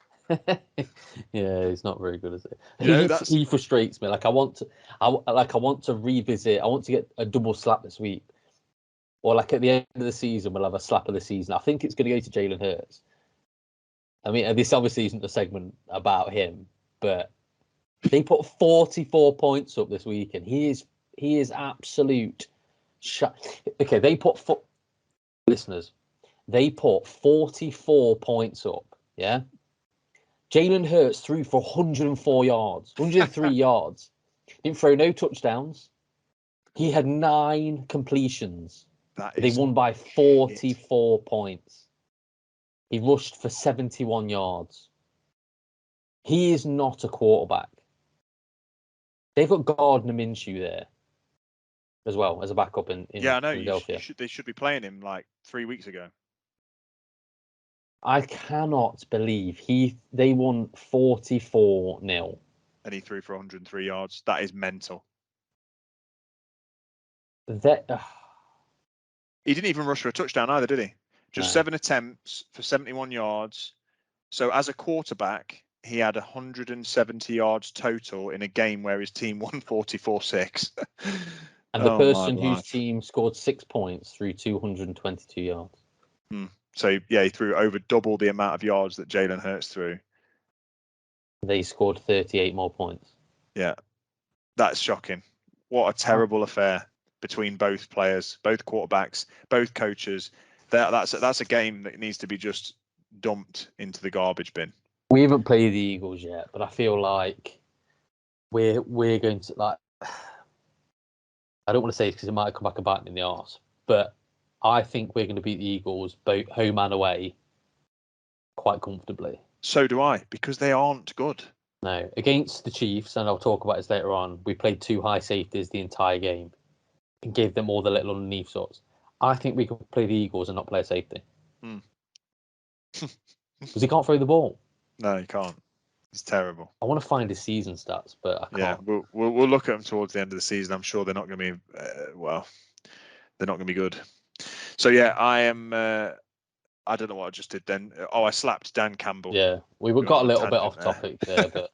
Yeah, he's not very good, is it? He frustrates me. Like I want to revisit. I want to get a double slap this week, or like at the end of the season, we'll have a slap of the season. I think it's going to go to Jalen Hurts. I mean, this obviously isn't the segment about him, but they put 44 points up this week, and he is absolute. Okay, listeners, they put 44 points up. Yeah. Jalen Hurts threw for 104 yards, 103 yards. Didn't throw no touchdowns. He had 9 completions. They won by 44 points. He rushed for 71 yards. He is not a quarterback. They've got Gardner Minshew there as well as a backup in Philadelphia. They should be playing him like 3 weeks ago. I cannot believe they won 44-0. And he threw for 103 yards. That is mental. He didn't even rush for a touchdown either, did he? Just 7 attempts for 71 yards. So as a quarterback, he had 170 yards total in a game where his team won 44-6. And the person whose team scored 6 points threw 222 yards. So, yeah, he threw over double the amount of yards that Jalen Hurts threw. They scored 38 more points. Yeah, that's shocking. What a terrible affair between both players, both quarterbacks, both coaches. That's a game that needs to be just dumped into the garbage bin. We haven't played the Eagles yet, but I feel like we're going to, like, I don't want to say it because it might come back and bite me in the arse, but I think we're going to beat the Eagles both home and away quite comfortably. So do I, because they aren't good. No, against the Chiefs, and I'll talk about this later on, we played 2 high safeties the entire game and gave them all the little underneath sorts. I think we could play the Eagles and not play a safety. Because he can't throw the ball. No, he can't. It's terrible. I want to find his season stats, but I can't. Yeah, we'll look at them towards the end of the season. I'm sure they're not going to be they're not going to be good. So yeah, I am. I don't know what I just did then. Oh, I slapped Dan Campbell. Yeah, we got a little bit off topic there, but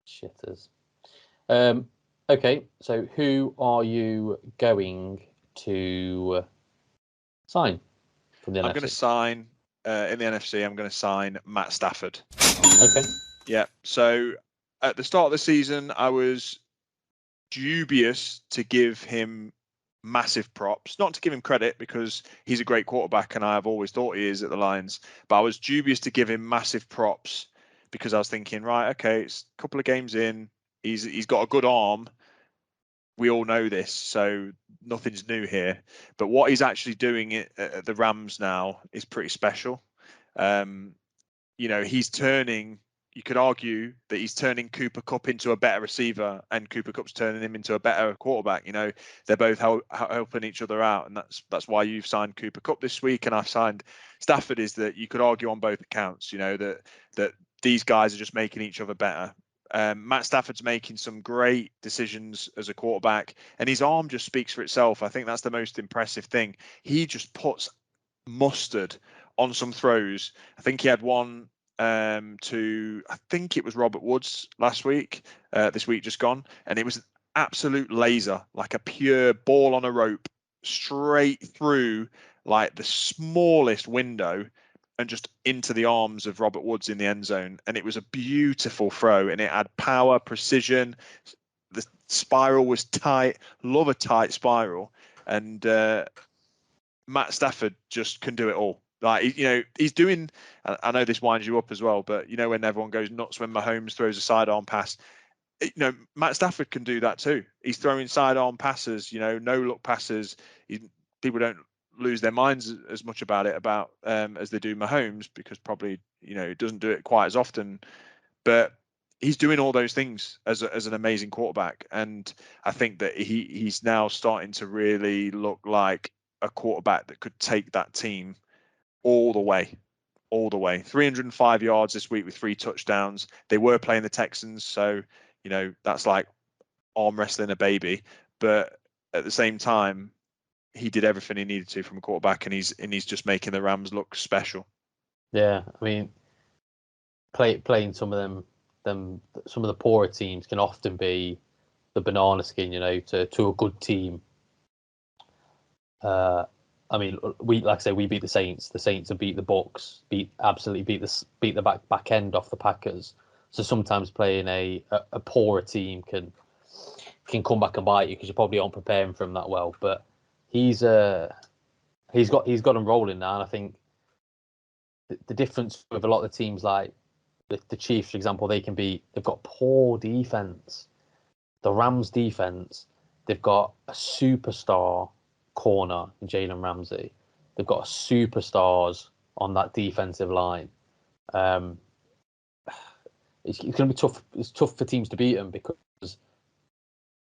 shitters. Okay, so who are you going to sign from the NFC? I'm going to sign in the NFC. I'm going to sign Matt Stafford. Okay. Yeah. So at the start of the season, I was dubious to give him massive props, not to give him credit because he's a great quarterback and I've always thought he is at the Lions, but I was dubious to give him massive props because I was thinking, right, okay, it's a couple of games in, he's got a good arm. We all know this, so nothing's new here. But what he's actually doing at the Rams now is pretty special. He's turning you could argue that he's turning Cooper Kupp into a better receiver, and Cooper Kupp's turning him into a better quarterback. You know, they're both helping each other out, and that's why you've signed Cooper Kupp this week, and I've signed Stafford. Is that you could argue on both accounts. You know, that these guys are just making each other better. Matt Stafford's making some great decisions as a quarterback, and his arm just speaks for itself. I think that's the most impressive thing. He just puts mustard on some throws. I think he had one to, I think it was Robert Woods last week, this week just gone, and it was an absolute laser, like a pure ball on a rope, straight through like the smallest window and just into the arms of Robert Woods in the end zone. And it was a beautiful throw, and it had power, precision. The spiral was tight. Love a tight spiral. And Matt Stafford just can do it all. Like, you know, he's doing, I know this winds you up as well, but you know, when everyone goes nuts when Mahomes throws a sidearm pass, you know, Matt Stafford can do that too. He's throwing sidearm passes, you know, no look passes. People don't lose their minds as much about it as they do Mahomes, because probably, you know, he doesn't do it quite as often, but he's doing all those things as an amazing quarterback. And I think that he's now starting to really look like a quarterback that could take that team all the way. 305 yards this week with 3 touchdowns. They were playing the Texans, so, you know, that's like arm wrestling a baby. But at the same time, he did everything he needed to from a quarterback, and he's just making the Rams look special. Yeah, I mean, playing some of the poorer teams can often be the banana skin, you know, to a good team. I mean, we beat the Saints. The Saints have beat the Bucs, beat the back end off the Packers. So sometimes playing a poorer team can come back and bite you, because you probably aren't preparing for him that well. But he's got them rolling now, and I think the difference with a lot of the teams like the Chiefs, for example, they've got poor defense. The Rams defense, they've got a superstar corner in Jalen Ramsey. They've got superstars on that defensive line. It's going to be tough. It's tough for teams to beat them, because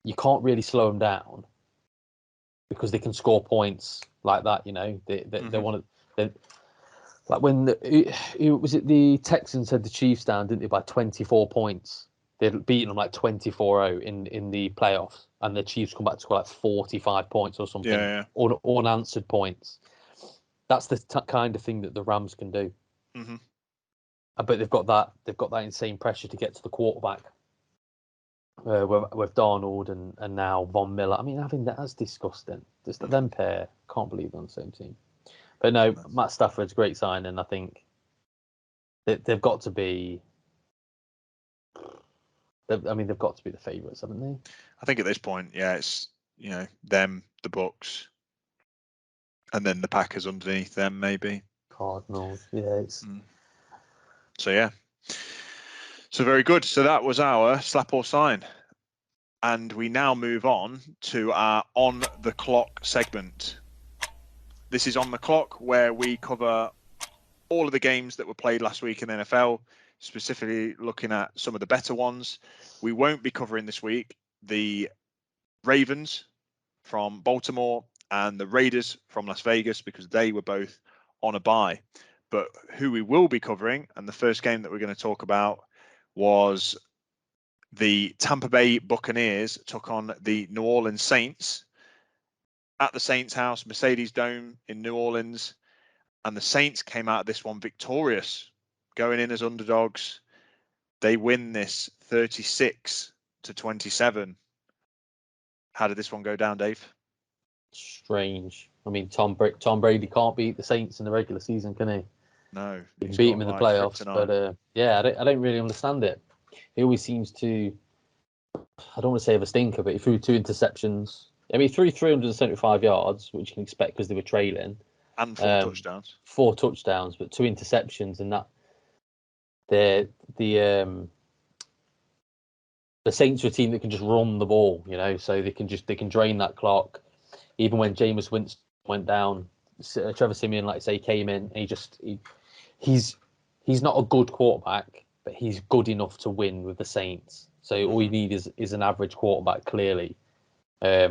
you can't really slow them down, because they can score points like that. You know, they want to. Like when the Texans had the Chiefs down, didn't they, by 24 points? They'd beaten them like 24-0 in the playoffs, and the Chiefs come back to score like 45 points or something, unanswered points. That's the kind of thing that the Rams can do. Mm-hmm. But they've got that insane pressure to get to the quarterback. With Darnold and now Von Miller. I mean, that's disgusting. Just them pair, can't believe they're on the same team. But no, Matt Stafford's a great signing. I think they've got to be. They've got to be the favourites, haven't they? I think at this point, yeah, it's, you know, them, the Bucs, and then the Packers underneath them, maybe. Cardinals, yeah. It's. So yeah. So very good. So that was our slap or sign, and we now move on to our on the clock segment. This is on the clock, where we cover all of the games that were played last week in the NFL, specifically looking at some of the better ones. We won't be covering this week the Ravens from Baltimore and the Raiders from Las Vegas, because they were both on a bye. But who we will be covering, and the first game that we're going to talk about, was the Tampa Bay Buccaneers took on the New Orleans Saints at the Saints house, Mercedes Dome in New Orleans. And the Saints came out of this one victorious, going in as underdogs. They win this 36-27. How did this one go down, Dave? Strange. I mean, Tom Brady can't beat the Saints in the regular season, can he? No. He can beat them in the playoffs, but yeah, I don't really understand it. He always seems to, I don't want to say have a stinker, but he threw 2 interceptions. I mean, he threw 375 yards, which you can expect because they were trailing. And 4 touchdowns. 4 touchdowns, but 2 interceptions, and that the Saints are a team that can just run the ball, you know, so they can drain that clock. Even when Jameis Winston went down, Trevor Siemian, like I say, came in, and he's not a good quarterback, but he's good enough to win with the Saints. So all you need is an average quarterback, clearly. I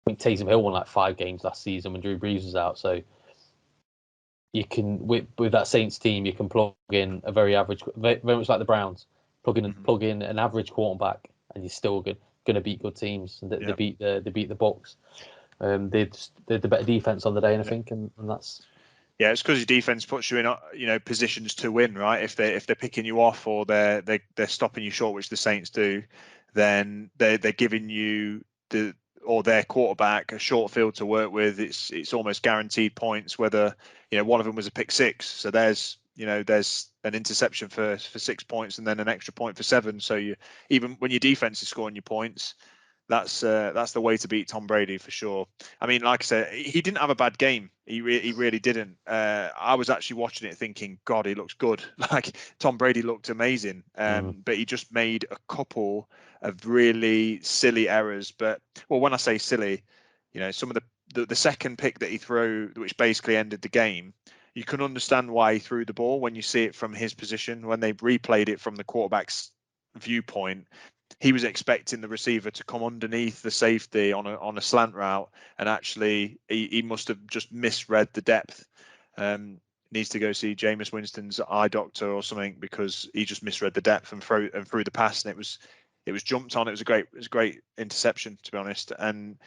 think Taysom Hill won like 5 games last season when Drew Brees was out. So you can, with that Saints team, you can plug in a very average, very much like the Browns, plug in an average quarterback, and you're still going to beat good teams. They beat the Bucs. They're the better defense on the day, and I think, and that's. Yeah, it's because your defense puts you in, positions to win, right? If they're picking you off or they're stopping you short, which the Saints do, then they're giving you their quarterback a short field to work with. It's almost guaranteed points. Whether one of them was a pick six, so there's an interception for 6 points and then an extra point for 7. So even when your defense is scoring your points, that's the way to beat Tom Brady for sure. I mean, like I said, he didn't have a bad game. He really didn't. I was actually watching it thinking, God, he looks good. Like Tom Brady looked amazing. But he just made a couple of really silly errors. But when I say silly, some of the second pick that he threw, which basically ended the game, you can understand why he threw the ball when you see it from his position. When they replayed it from the quarterback's viewpoint, he was expecting the receiver to come underneath the safety on a slant route, and actually he must have just misread the depth. Needs to go see Jameis Winston's eye doctor or something, because he just misread the depth and threw the pass, and it was jumped on. It was a great interception, to be honest. And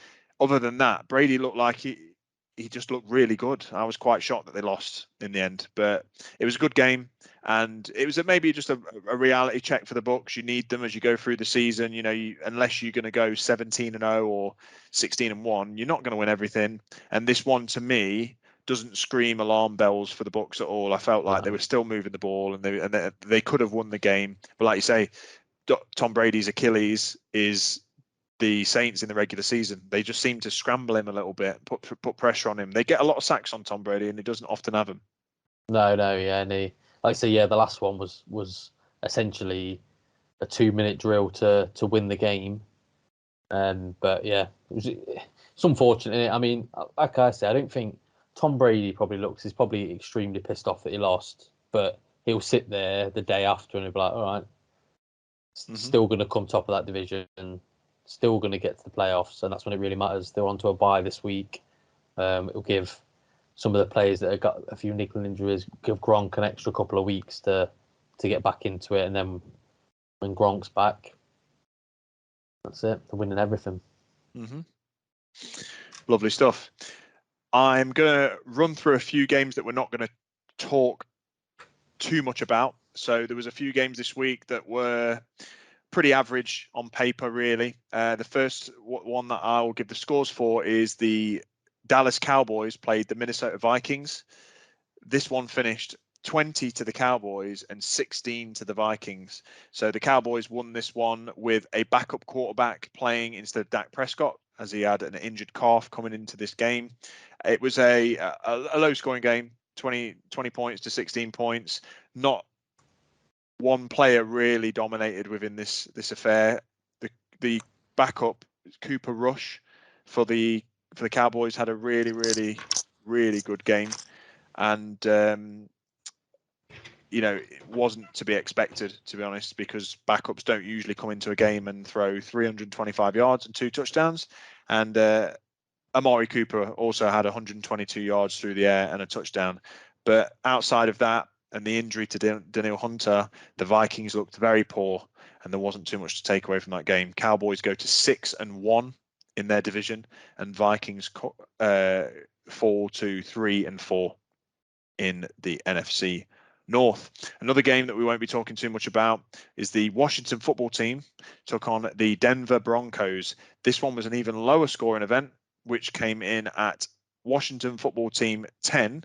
other than that, Brady looked like he just looked really good. I was quite shocked that they lost in the end, but it was a good game. And it was maybe just a reality check for the Bucs. You need them as you go through the season. Unless you're going to go 17-0 or 16-1, you're not going to win everything. And this one, to me, doesn't scream alarm bells for the Bucs at all. I felt like they were still moving the ball, and they could have won the game. But like you say, Tom Brady's Achilles is the Saints in the regular season. They just seem to scramble him a little bit, put pressure on him. They get a lot of sacks on Tom Brady, and he doesn't often have them. No, yeah, and like I say, the last one was essentially a 2-minute drill to win the game. But yeah, it's unfortunate. I mean, like I say, I don't think Tom Brady he's probably extremely pissed off that he lost, but he'll sit there the day after and he'll be like, all right, still going to come top of that division, still going to get to the playoffs, and that's when it really matters. They're onto a bye this week. It'll give some of the players that have got a few nickel injuries, give Gronk an extra couple of weeks to get back into it, and then when Gronk's back, that's it. They're winning everything. Lovely stuff. I'm going to run through a few games that we're not going to talk too much about. So there was a few games this week that were pretty average on paper, really. The first one that I will give the scores for is the Dallas Cowboys played the Minnesota Vikings. This one finished 20 to the Cowboys and 16 to the Vikings. So the Cowboys won this one with a backup quarterback playing instead of Dak Prescott, as he had an injured calf coming into this game. It was a low scoring game, 20 points to 16 points. Not one player really dominated within this affair. The backup, Cooper Rush, for the Cowboys, had a really, really, really good game. And it wasn't to be expected, to be honest, because backups don't usually come into a game and throw 325 yards and 2 touchdowns. And Amari Cooper also had 122 yards through the air and a touchdown. But outside of that and the injury to Daniel Hunter, the Vikings looked very poor, and there wasn't too much to take away from that game. Cowboys go to 6-1 in their division, and Vikings fall to 3-4 in the NFC North. Another game that we won't be talking too much about is the Washington football team took on the Denver Broncos. This one was an even lower scoring event, which came in at Washington football team 10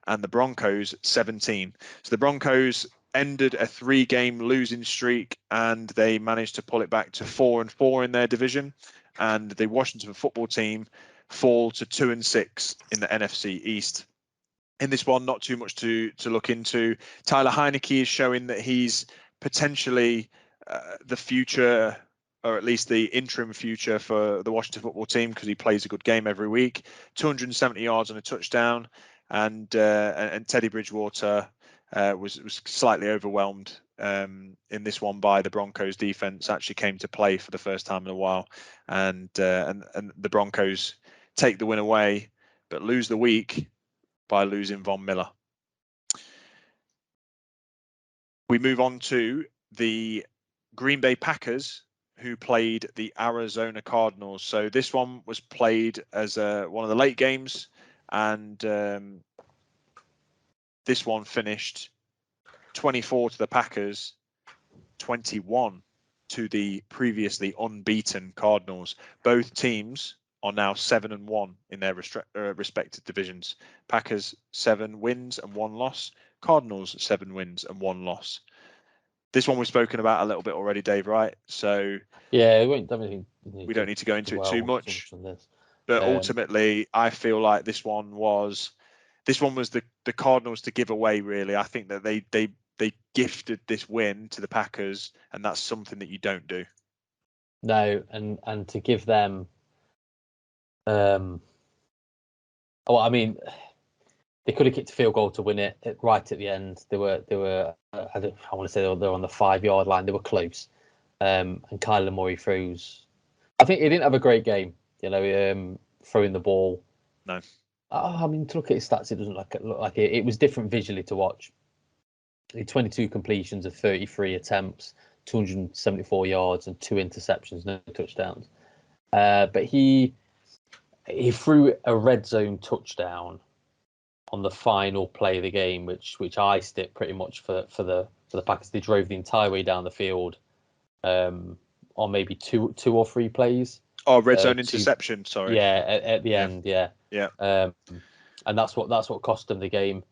and the Broncos 17. So the Broncos ended a 3-game losing streak, and they managed to pull it back to 4-4 in their division. And the Washington football team fall to 2-6 in the NFC East. In this one, not too much to look into. Tyler Heineke is showing that he's potentially the future, or at least the interim future, for the Washington football team, because he plays a good game every week. 270 yards and a touchdown, and Teddy Bridgewater was slightly overwhelmed in this one by the Broncos defense. Actually came to play for the first time in a while, and the Broncos take the win away, but lose the week by losing Von Miller. We move on to the Green Bay Packers, who played the Arizona Cardinals. So this one was played as one of the late games, and this one finished 24 to the Packers, 21 to the previously unbeaten Cardinals. Both teams are now 7-1 in their respective divisions. Packers 7 wins and 1 loss. Cardinals 7 wins and 1 loss. This one we've spoken about a little bit already, Dave, right? So yeah, we don't need to go into it too much. On this. But ultimately, I feel like this one was the Cardinals to give away. Really, I think that they gifted this win to the Packers, and that's something that you don't do. No, and to give them, I mean, they could have kicked a field goal to win it right at the end. They were I want to say they were on the 5-yard line. They were close, and Kyler Murray throws. I think he didn't have a great game. Throwing the ball. No. I mean, to look at his stats, it doesn't look like it. It was different visually to watch. He had 22 completions of 33 attempts, 274 yards, and 2 interceptions, no touchdowns. But he threw a red zone touchdown on the final play of the game, which I stick pretty much for the Packers. They drove the entire way down the field on maybe two or three plays. Oh, red zone interception. Sorry. Yeah, at the end. Yeah. Yeah. And that's what cost them the game.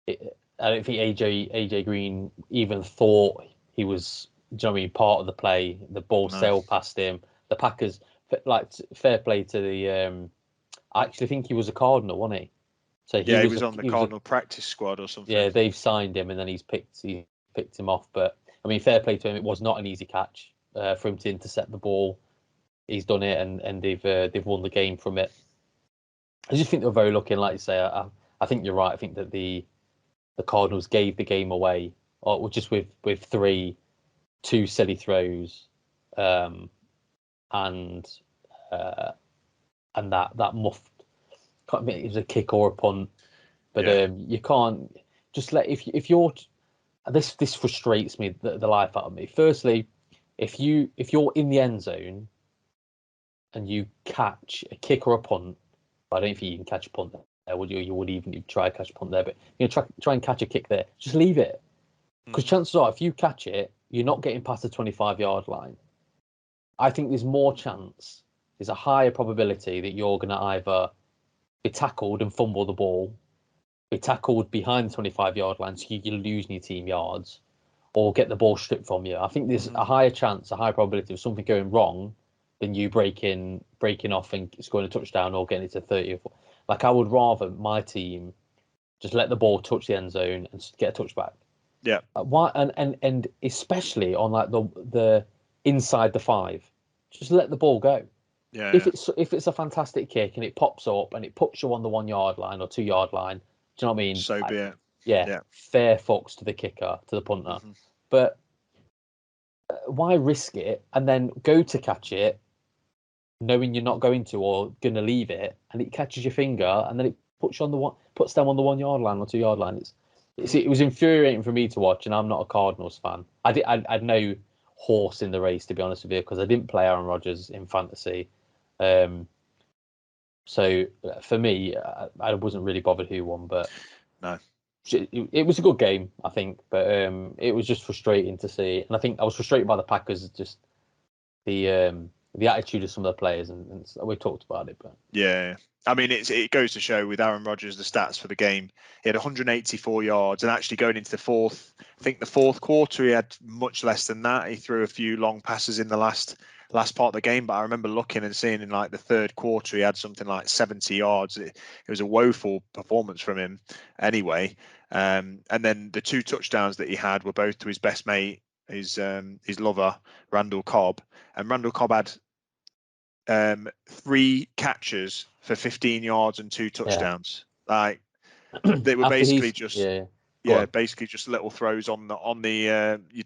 I don't think AJ Green even thought he was, part of the play. The ball sailed past him. The Packers, fair play to the. I actually think he was a Cardinal, wasn't he? So he was on the Cardinal practice squad or something. Yeah, they've signed him and then he picked him off. But I mean, fair play to him. It was not an easy catch for him to intercept the ball. He's done it, and they've won the game from it. I just think they were very lucky. And like you say, I think you're right. I think that the Cardinals gave the game away, or just with 2 silly throws, and that muffed. Can't admit it was a kick or a punt, but you can't just let if you're. This frustrates me the life out of me. Firstly, if you're in the end zone and you catch a kick or a punt, I don't think you can catch a punt there, would you? You would even try to catch a punt there, but try and catch a kick there. Just leave it, because chances are, if you catch it, you're not getting past the 25-yard line. I think there's more chance, there's a higher probability that you're going to either be tackled and fumble the ball, be tackled behind the 25-yard line, so you're losing your team yards, or get the ball stripped from you. I think there's a higher chance, a higher probability of something going wrong than you breaking off and scoring a touchdown or getting it to 30 or 40. Like, I would rather my team just let the ball touch the end zone and get a touchback. Yeah. Why? And especially on like the inside the 5, just let the ball go. Yeah. If it's a fantastic kick and it pops up and it puts you on the 1-yard line or 2-yard line, do you know what I mean? So be it. Yeah. Fair fucks to the kicker, to the punter. But why risk it and then go to catch it, knowing you're not going to or going to leave it, and it catches your finger and then it puts them on the 1-yard line or 2-yard line. It was infuriating for me to watch, and I'm not a Cardinals fan. I'd no horse in the race, to be honest with you, because I didn't play Aaron Rodgers in fantasy. So for me, I wasn't really bothered who won, but no, it was a good game, I think. But it was just frustrating to see, and I think I was frustrated by the Packers, just the attitude of some of the players, and we talked about it. But yeah, I mean, it goes to show with Aaron Rodgers, the stats for the game. He had 184 yards, and actually going into the fourth quarter, he had much less than that. He threw a few long passes in the last part of the game, but I remember looking and seeing in like the third quarter, he had something like 70 yards. It was a woeful performance from him anyway. And then the 2 touchdowns that he had were both to his best mate, his lover, Randall Cobb. And Randall Cobb had 3 catches for 15 yards and 2 touchdowns. Like, they were basically just yeah, basically just little throws on the your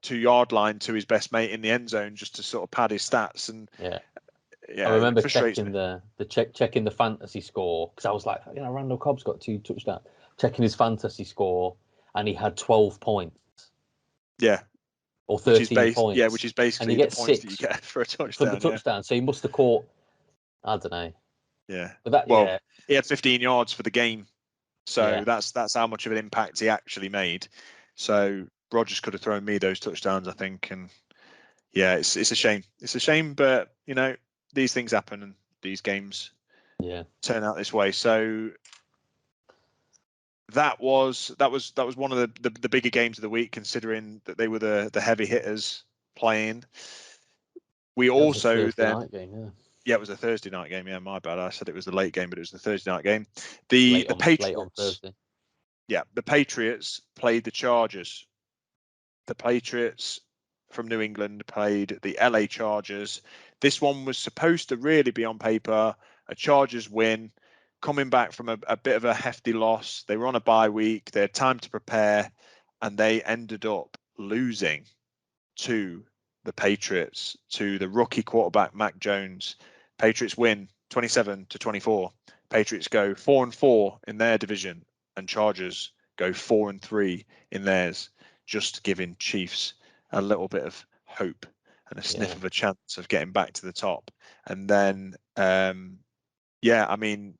2-yard line to his best mate in the end zone just to sort of pad his stats. And yeah. yeah, I remember it frustrates checking me. checking the fantasy score because I was like, Randall Cobb's got 2 touchdowns. Checking his fantasy score, and he had 12 points Yeah, or which is 13 points, which is and you basically the get points that you 6 get for a for the touchdown. Yeah, touchdown. So he must have caught, I don't know, yeah. but that Well, yeah, he had 15 yards for the game, so yeah, that's how much of an impact he actually made. So Rodgers could have thrown me those touchdowns, I think, and yeah, it's a shame. It's a shame, but these things happen and these games yeah. turn out this way. So that was one of the bigger games of the week, considering that they were the heavy hitters playing. We That was a also Thursday then night game, yeah. Yeah, it was a Thursday night game. Yeah, my bad. I said it was the late game, but it was the Thursday night game. The Late on Patriots. Thursday. Yeah, the Patriots played the Chargers. The Patriots from New England played the LA Chargers. This one was supposed to really be on paper a Chargers win, coming back from a bit of a hefty loss. They were on a bye week. They had time to prepare, and they ended up losing to the Patriots, to the rookie quarterback Mac Jones. Patriots win 27-24. Patriots go 4-4 in their division, and Chargers go 4-3 in theirs, just giving Chiefs a little bit of hope and a sniff of a chance of getting back to the top. And then, I mean,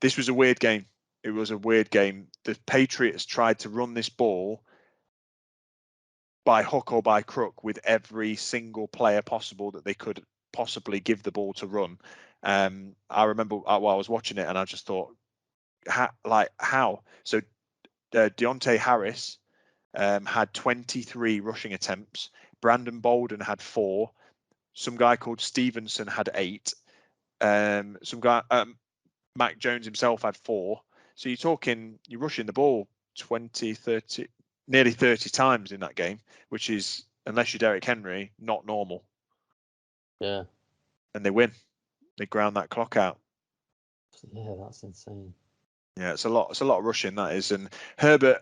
this was a weird game. It was a weird game. The Patriots tried to run this ball by hook or by crook with every single player possible that they could possibly give the ball to run. I remember while I was watching it, and I just thought, how? So Deontay Harris had 23 rushing attempts. Brandon Bolden had 4. Some guy called Stevenson had 8. Some guy, Mac Jones himself had 4. So you're rushing the ball 20, 30, nearly 30 times in that game, which is, unless you're Derrick Henry, not normal. Yeah. And they win. They ground that clock out. Yeah, that's insane. Yeah, it's a lot of rushing, that is. And Herbert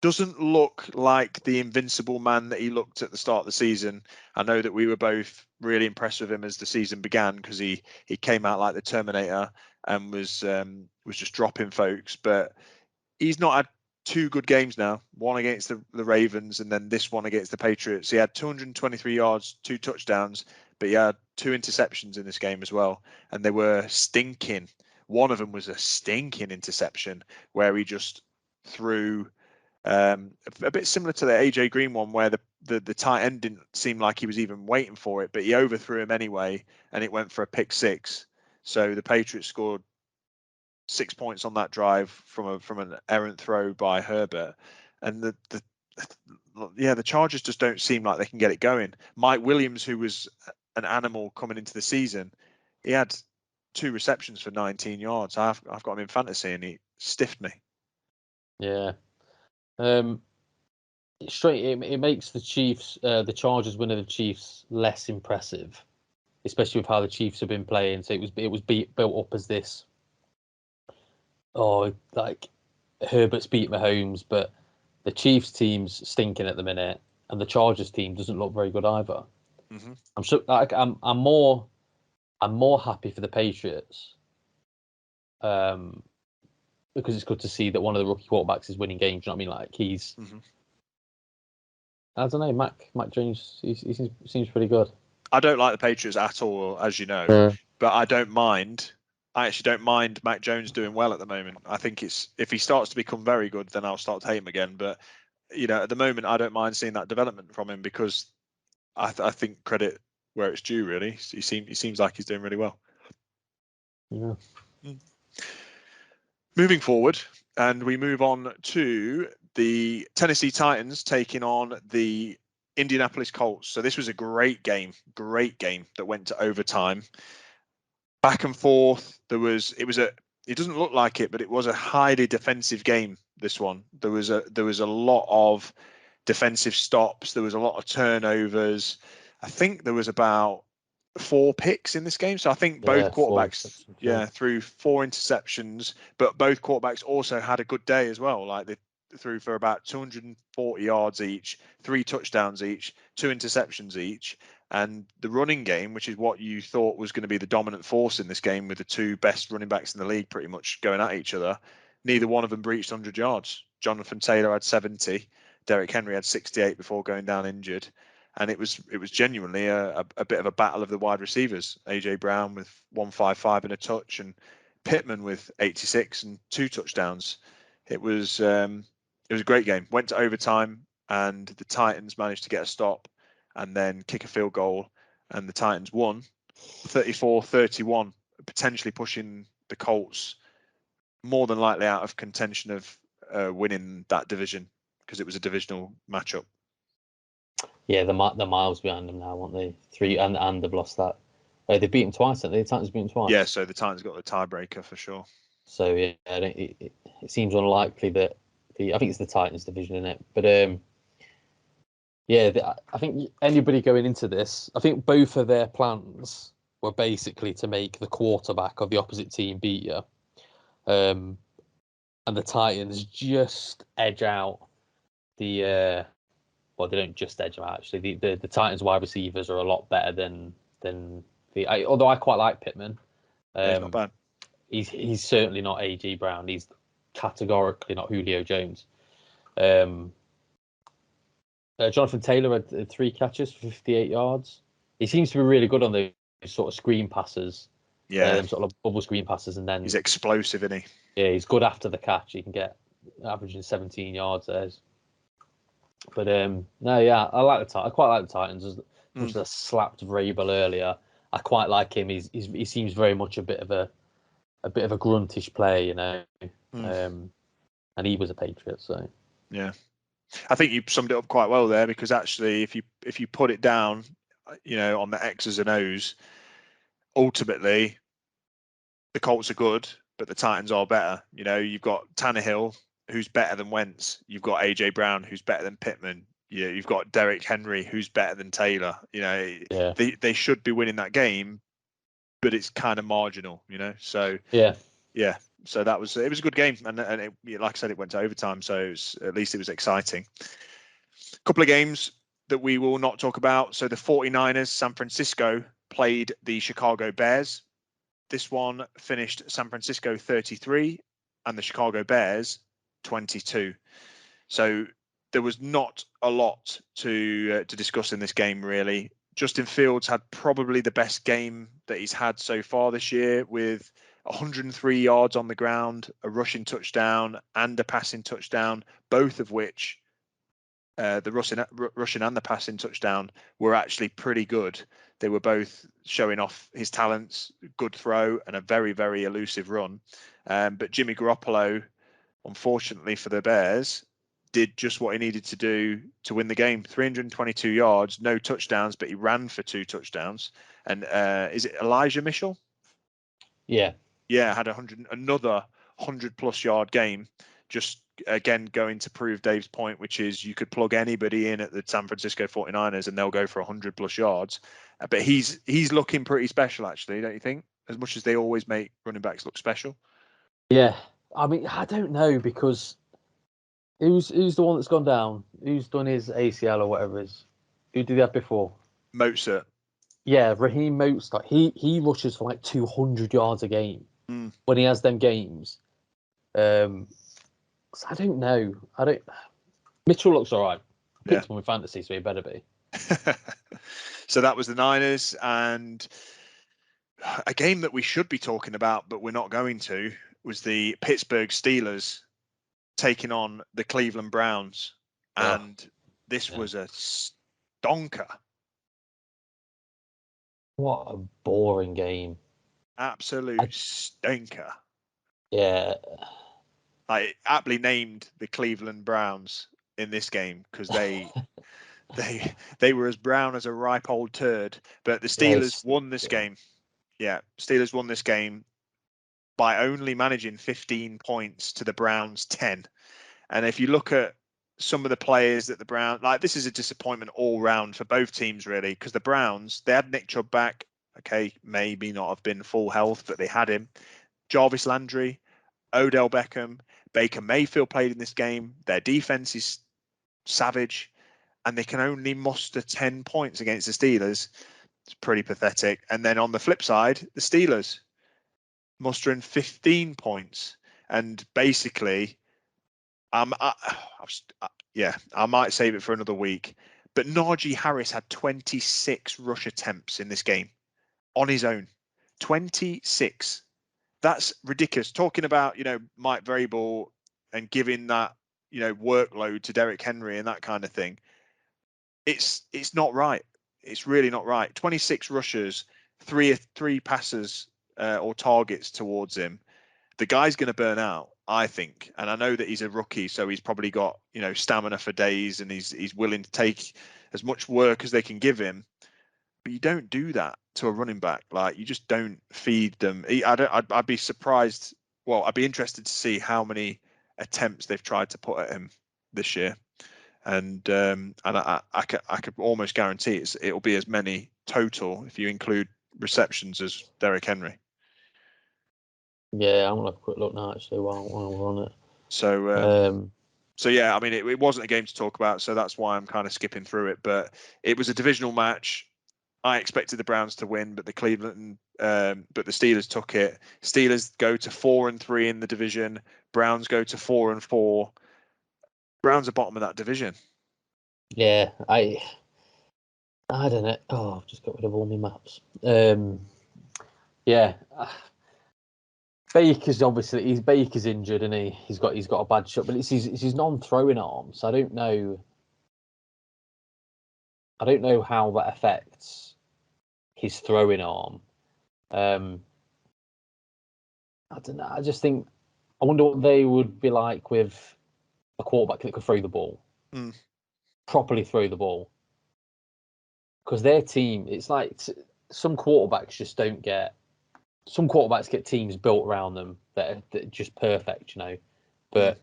doesn't look like the invincible man that he looked at the start of the season. I know that we were both really impressed with him as the season began, because he came out like the Terminator and was just dropping folks. But he's not had 2 good games now. One against the Ravens, and then this one against the Patriots. He had 223 yards, 2 touchdowns, but he had 2 interceptions in this game as well, and they were stinking. One of them was a stinking interception where he just threw a bit similar to the AJ Green one, where the tight end didn't seem like he was even waiting for it, but he overthrew him anyway, and it went for a pick 6. So the Patriots scored 6 points on that drive from an errant throw by Herbert, and the Chargers just don't seem like they can get it going. Mike Williams, who was an animal coming into the season, he had 2 receptions for 19 yards. I've got him in fantasy, and he stiffed me. Yeah. It makes the Chiefs, the Chargers winning the Chiefs less impressive, especially with how the Chiefs have been playing. So it was built up as this. Oh, like Herbert's beat Mahomes, but the Chiefs team's stinking at the minute, and the Chargers team doesn't look very good either. Mm-hmm. I'm more happy for the Patriots, because it's good to see that one of the rookie quarterbacks is winning games. You know what I mean? Like he's, I don't know, Mac Jones. He seems pretty good. I don't like the Patriots at all, as you know, but I don't mind. I actually don't mind Mac Jones doing well at the moment. I think if he starts to become very good, then I'll start to hate him again. But at the moment, I don't mind seeing that development from him, because I think credit where it's due. Really, he seems like he's doing really well. Yeah. Moving forward, and we move on to the Tennessee Titans taking on the Indianapolis Colts. So this was a great game that went to overtime. Back and forth. It doesn't look like it, but it was a highly defensive game, this one. There was a lot of defensive stops. There was a lot of turnovers. I think there was about 4 picks in this game. So I think both quarterbacks, threw 4 interceptions, but both quarterbacks also had a good day as well. Like threw for about 240 yards each, 3 touchdowns each, 2 interceptions each. And the running game, which is what you thought was going to be the dominant force in this game, with the 2 best running backs in the league pretty much going at each other, neither one of them breached 100 yards. Jonathan Taylor had 70. Derrick Henry had 68 before going down injured. And it was genuinely a bit of a battle of the wide receivers. AJ Brown with 155 and a touch, and Pittman with 86 and 2 touchdowns. It was a great game. Went to overtime, and the Titans managed to get a stop and then kick a field goal, and the Titans won 34-31, potentially pushing the Colts more than likely out of contention of winning that division, because it was a divisional matchup. Yeah, they're miles behind them now, aren't they? 3 and they've lost that. They've beaten twice, haven't they? The Titans beaten twice. Yeah, so the Titans got the tiebreaker for sure. So yeah, it seems unlikely that I think it's the Titans division, isn't it? But I think anybody going into this, I think both of their plans were basically to make the quarterback of the opposite team beat you, and the Titans just edge out the. Well, they don't just edge them out. Actually, the Titans wide receivers are a lot better than although I quite like Pittman. He's not bad. He's certainly not AJ Brown. He's categorically not Julio Jones. Jonathan Taylor had 3 catches for 58 yards. He seems to be really good on those sort of screen passes. Yeah, sort of bubble screen passes, and then he's explosive, isn't he? Yeah, he's good after the catch. He can get averaging 17 yards there. But no, yeah, I quite like the Titans. As much as I slapped Vrabel earlier, I quite like him. He seems very much a bit of a gruntish player, you know. And he was a Patriot, so yeah. I think you summed it up quite well there, because actually, if you put it down, you know, on the X's and O's, ultimately the Colts are good, but the Titans are better. You know, you've got Tannehill, who's better than Wentz. You've got AJ Brown, who's better than Pittman. You've got Derrick Henry, who's better than Taylor. You know, they should be winning that game, but it's kind of marginal. You know, so yeah. So it was a good game, and like I said, it went to overtime. So at least it was exciting. A couple of games that we will not talk about. So the 49ers, San Francisco, played the Chicago Bears. This one finished San Francisco 33 and the Chicago Bears 22. So there was not a lot to discuss in this game, really. Justin Fields had probably the best game that he's had so far this year, with 103 yards on the ground, a rushing touchdown and a passing touchdown, both of which the rushing and the passing touchdown were actually pretty good. They were both showing off his talents, good throw and a very, very elusive run. But Jimmy Garoppolo, unfortunately for the Bears, did just what he needed to do to win the game. 322 yards, no touchdowns, but he ran for 2 touchdowns. And is it Elijah Mitchell? Yeah, had another 100+ yard game. Just again going to prove Dave's point, which is you could plug anybody in at the San Francisco 49ers and they'll go for 100+ yards. But he's looking pretty special, actually, don't you think? As much as they always make running backs look special. Yeah, I mean, I don't know, because who's the one that's gone down? Who's done his ACL or whatever it is? Who did that before? Mozart. Yeah, Raheem Mostert. He rushes for like 200 yards a game when he has them games. So I don't know. Mitchell looks all right. Picked him with fantasy, so he better be. So that was the Niners, and a game that we should be talking about, but we're not going to, was the Pittsburgh Steelers taking on the Cleveland Browns. And this was a stonker. What a boring game. Absolute stinker. Yeah. I aptly named the Cleveland Browns in this game because they were as brown as a ripe old turd. But the Steelers won this game. Yeah, Steelers won this game by only managing 15 points to the Browns 10. And if you look at some of the players that the Browns, like, this is a disappointment all round for both teams, really, because the Browns, they had Nick Chubb back. Okay, maybe not have been full health, but they had him. Jarvis Landry, Odell Beckham, Baker Mayfield played in this game. Their defense is savage, and they can only muster 10 points against the Steelers. It's pretty pathetic. And then on the flip side, the Steelers mustering 15 points. And basically, I might save it for another week. But Najee Harris had 26 rush attempts in this game on his own. 26. That's ridiculous. Talking about, Mike Vrabel and giving that, workload to Derrick Henry and that kind of thing. It's not right. It's really not right. 26 rushers, three passes or targets towards him. The guy's going to burn out, I think. And I know that he's a rookie, so he's probably got, stamina for days, and he's willing to take as much work as they can give him. But you don't do that to a running back. Like, you just don't feed them. I'd be surprised. Well, I'd be interested to see how many attempts they've tried to put at him this year. And I could almost guarantee it'll be as many total if you include receptions as Derrick Henry. Yeah, I'm gonna have a quick look now actually while we're on it. So yeah, I mean, it wasn't a game to talk about, so that's why I'm kind of skipping through it. But it was a divisional match. I expected the Browns to win, but the Steelers took it. Steelers go to 4-3 in the division. Browns go to 4-4. Browns are bottom of that division. Yeah, I don't know. Oh, I've just got rid of all my maps. Yeah, Baker's injured and he's got a bad shot, but it's his non-throwing arm. So I don't know how that affects his throwing arm. I don't know. I just think I wonder what they would be like with a quarterback that could throw the ball, properly throw the ball. Because their team, it's like some quarterbacks just don't get. Some quarterbacks get teams built around them that are just perfect, But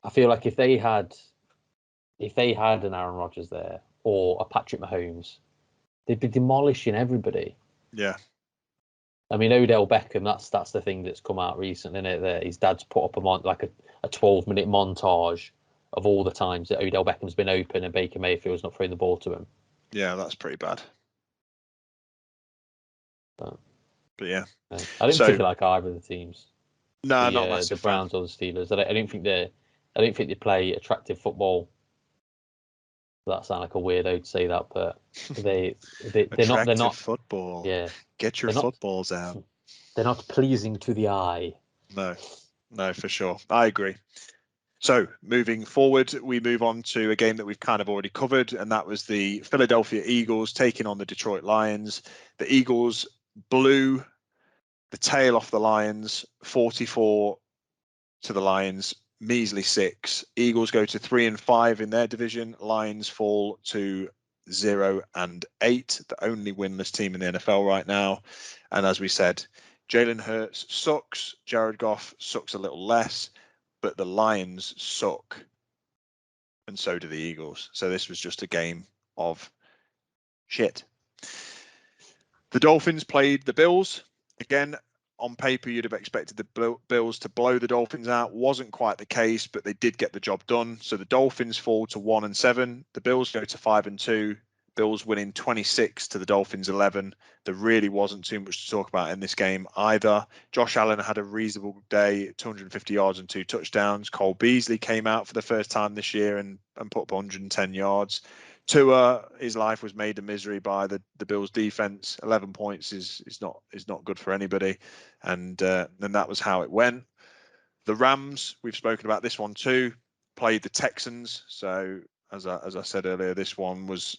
I feel like if they had an Aaron Rodgers there or a Patrick Mahomes, they'd be demolishing everybody. Yeah. I mean, Odell Beckham, that's the thing that's come out recently, isn't it? That his dad's put up a 12-minute montage of all the times that Odell Beckham's been open and Baker Mayfield's not throwing the ball to him. Yeah, that's pretty bad. But yeah, I don't particularly like either of the teams. No, not massive. The Browns or the Steelers. I don't think they play attractive football. That sounds like a weirdo to say that, but they're not football. Yeah, get your footballs out. They're not pleasing to the eye. No, for sure. I agree. So moving forward, we move on to a game that we've kind of already covered, and that was the Philadelphia Eagles taking on the Detroit Lions. The Eagles blew the tail off the Lions, 44 to the Lions, measly 6. Eagles go to 3-5 in their division. Lions fall to 0-8, the only winless team in the NFL right now. And as we said, Jalen Hurts sucks. Jared Goff sucks a little less, but the Lions suck, and so do the Eagles. So this was just a game of shit. The Dolphins played the Bills. Again, on paper, you'd have expected the Bills to blow the Dolphins out. Wasn't quite the case, but they did get the job done. So the Dolphins fall to 1-7. The Bills go to 5-2. Bills winning 26 to the Dolphins 11. There really wasn't too much to talk about in this game either. Josh Allen had a reasonable day, 250 yards and 2 touchdowns. Cole Beasley came out for the first time this year and put up 110 yards. Tua, his life was made a misery by the Bills defense. 11 points is not good for anybody. And then that was how it went. The Rams, we've spoken about this one too, played the Texans. So as I said earlier, this one was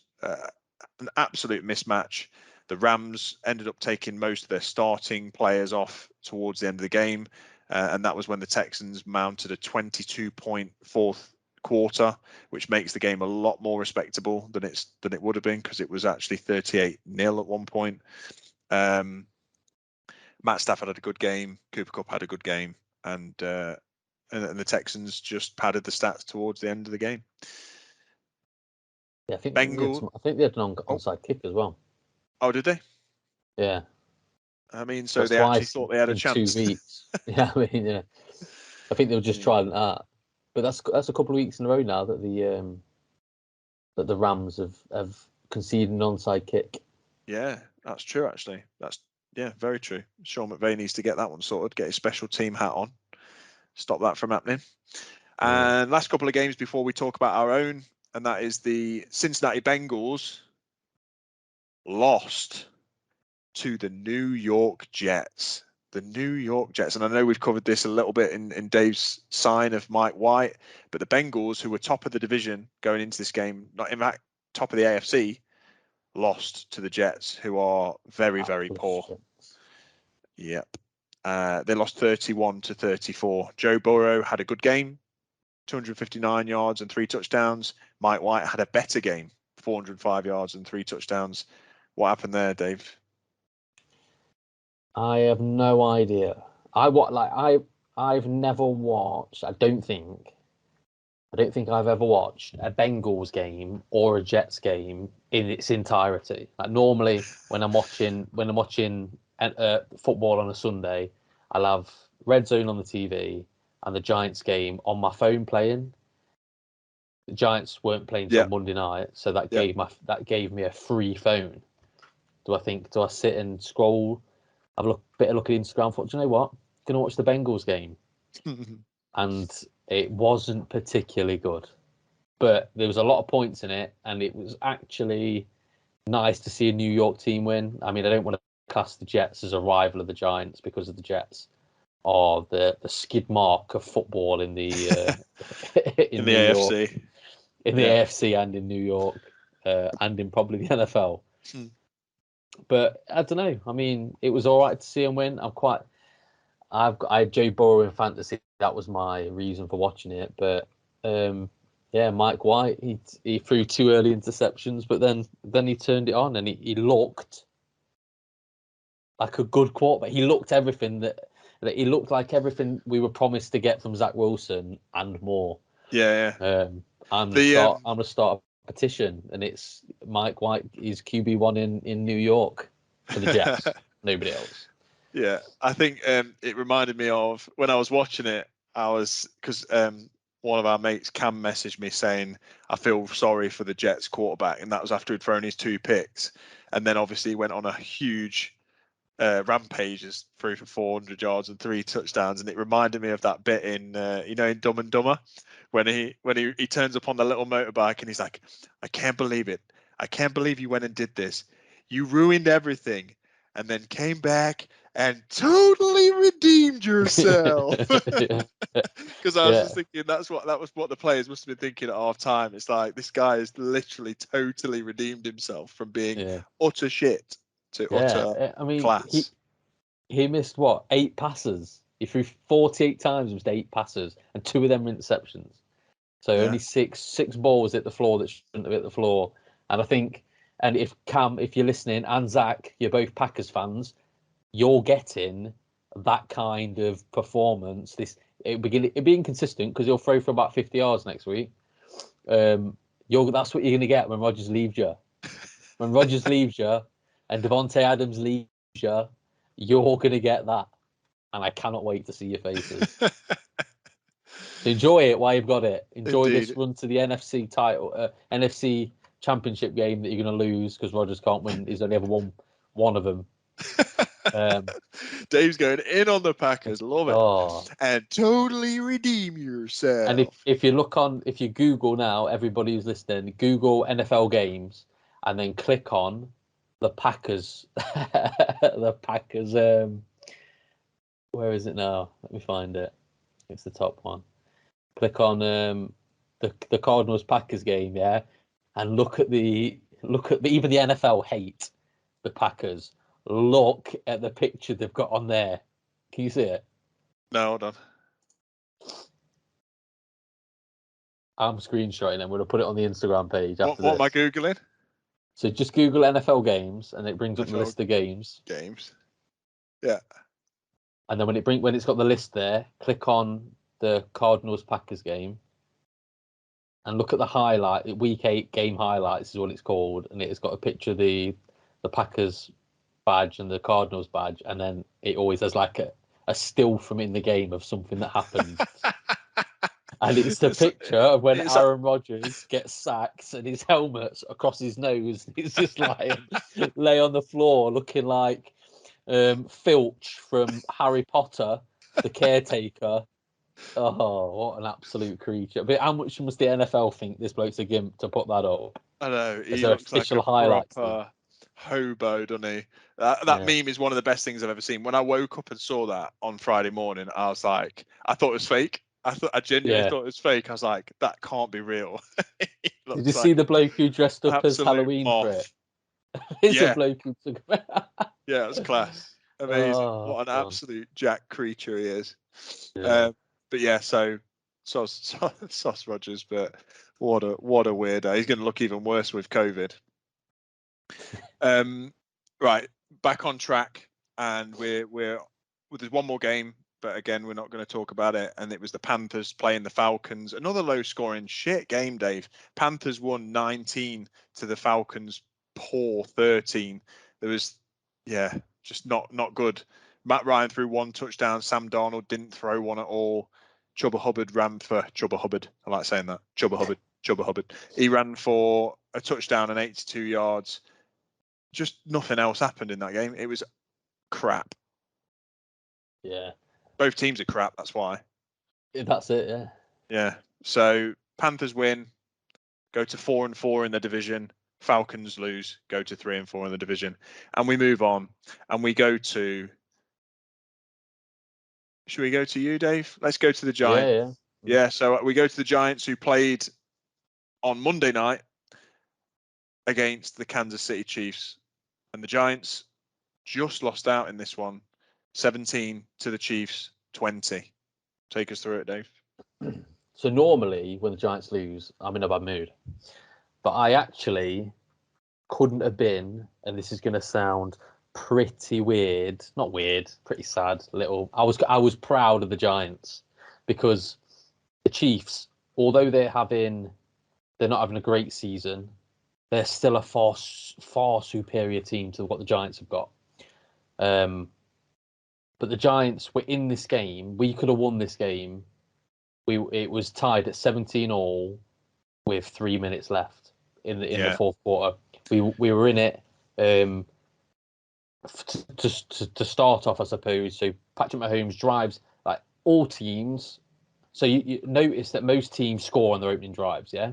an absolute mismatch. The Rams ended up taking most of their starting players off towards the end of the game. And that was when the Texans mounted a 22-point fourth quarter, which makes the game a lot more respectable than it would have been, because it was actually 38-0 at one point. Matt Stafford had a good game. Cooper Kupp had a good game, and the Texans just padded the stats towards the end of the game. Yeah, I think they had an onside kick as well. Oh, did they? Yeah. I mean, so they actually thought they had a chance. 2 weeks. Yeah, I mean, yeah. I think they were just trying that. But that's a couple of weeks in a row now that the Rams have conceded an onside kick. Yeah, that's true. Actually, that's very true. Sean McVay needs to get that one sorted. Get his special team hat on. Stop that from happening. And last couple of games before we talk about our own, and that is the Cincinnati Bengals lost to the New York Jets. The New York Jets. And I know we've covered this a little bit in Dave's sign of Mike White, but the Bengals, who were top of the division going into this game, not in fact top of the AFC, lost to the Jets, who are very, very poor. Yep. They lost 31-34. Joe Burrow had a good game, 259 yards and 3 touchdowns. Mike White had a better game, 405 yards and 3 touchdowns. What happened there, Dave? I have no idea. I've never watched. I don't think I've ever watched a Bengals game or a Jets game in its entirety. Like normally, when I'm watching football on a Sunday, I'll have Red Zone on the TV and the Giants game on my phone playing. The Giants weren't playing till Monday night, so that gave me a free phone. Do I sit and scroll? Have a bit of look at Instagram. Thought, do you know what? Gonna watch the Bengals game, and it wasn't particularly good, but there was a lot of points in it, and it was actually nice to see a New York team win. I mean, I don't want to class the Jets as a rival of the Giants because of the Jets are the skid mark of football in the in the AFC, in the AFC and in New York, and in probably the NFL. But I don't know. I mean, it was all right to see him win. I had Joe Burrow in fantasy. That was my reason for watching it. But Mike White, he threw 2 early interceptions, but then he turned it on and he looked like a good quarterback. He looked everything that he looked like everything we were promised to get from Zach Wilson and more. I'm gonna start a petition, and it's Mike White is QB1 in New York for the Jets. Nobody else. Yeah, I think it reminded me of when I was watching it. Because one of our mates, Cam, messaged me saying, I feel sorry for the Jets quarterback. And that was after he'd thrown his 2 picks. And then obviously he went on a huge rampage, threw for 400 yards and 3 touchdowns. And it reminded me of that bit in, in Dumb and Dumber, when he turns up on the little motorbike and he's like, I can't believe it. I can't believe you went and did this. You ruined everything. And then came back and totally redeemed yourself. Because I was just thinking that was what the players must have been thinking at half time. It's like, this guy has literally totally redeemed himself from being utter shit to utter class. He missed 8 passes. He threw 48 times, missed 8 passes, and 2 of them were interceptions. So only six balls hit the floor that shouldn't have hit the floor. And I think, and if Cam, if you're listening, and Zach, you're both Packers fans, you're getting that kind of performance. It'll be inconsistent because he'll throw for about 50 yards next week. That's what you're going to get when Rodgers leaves you. When Rodgers leaves you and Devontae Adams leaves you, you're going to get that. And I cannot wait to see your faces. So enjoy it while you've got it. Enjoy this run to the NFC title, NFC championship game that you're going to lose because Rodgers can't win. He's only ever won one of them. Dave's going in on the Packers. Love it. And totally redeem yourself. And if you Google now, everybody who's listening, Google NFL games and then click on the Packers. The Packers. Where is it now? Let me find it. It's the top one. Click on the Cardinals Packers game, and look at even the NFL hate the Packers. Look at the picture they've got on there. Can you see it? No, hold on. I'm screenshotting. I'm going to put it on the Instagram page after this. What am I googling? So just Google NFL games, and it brings up the list of games. Yeah. And then when it's got the list there, click on the Cardinals Packers game, and look at the Week 8 game highlights is what it's called, and it's got a picture of the Packers badge and the Cardinals badge, and then it always has like a still from in the game of something that happened. And it's the It's- picture of when it's Aaron Rodgers gets sacked and his helmet's across his nose. He's just lay on the floor looking like Filch from Harry Potter, the caretaker. Oh, what an absolute creature. But how much must the NFL think this bloke's a gimp to put that up? I know, As he their looks like official a highlights thing? proper hobo, doesn't he? That Yeah. meme is one of the best things I've ever seen. When I woke up and saw that on Friday morning, I was like, I thought it was fake. I genuinely Yeah. thought it was fake. I was like, that can't be real. He Did you looks see like the bloke who dressed up as absolute Halloween for it? moth. It's a Yeah, bloke who took. yeah, it's class. Amazing. Oh, What an fun. absolute jack creature he is. Yeah. But yeah, so Sauce Rogers, but what a weirdo. He's going to look even worse with COVID. Right, back on track, and we're well, there's one more game, but again, we're not going to talk about it. And it was the Panthers playing the Falcons. Another low-scoring shit game, Dave. Panthers won 19 to the Falcons' poor 13. There was, yeah, just not good. Matt Ryan threw one touchdown. Sam Darnold didn't throw one at all. Chubba Hubbard ran for Chubba Hubbard. I like saying that. Chubba Hubbard. Chubba Hubbard. He ran for a touchdown and 82 yards. Just nothing else happened in that game. It was crap. Yeah. Both teams are crap. That's why. That's it. Yeah. Yeah. So Panthers win, go to 4-4 in the division. Falcons lose, go to 3-4 in the division, and we move on. And we go to. Should we go to you, Dave? Let's go to the Giants. Yeah. Yeah. So we go to the Giants, who played on Monday night against the Kansas City Chiefs, and the Giants just lost out in this one, 17 to the Chiefs 20. Take us through it, Dave. So normally when the Giants lose, I'm in a bad mood. But I actually couldn't have been, and this is going to sound pretty weird, not weird, pretty sad. Little, I was proud of the Giants because the Chiefs, although they're not having a great season, they're still a far superior team to what the Giants have got. But the Giants were in this game. We could have won this game. It was tied at 17 all with 3 minutes left in the fourth quarter. We were in it to start off, I suppose. So Patrick Mahomes drives like all teams. So you notice that most teams score on their opening drives, yeah,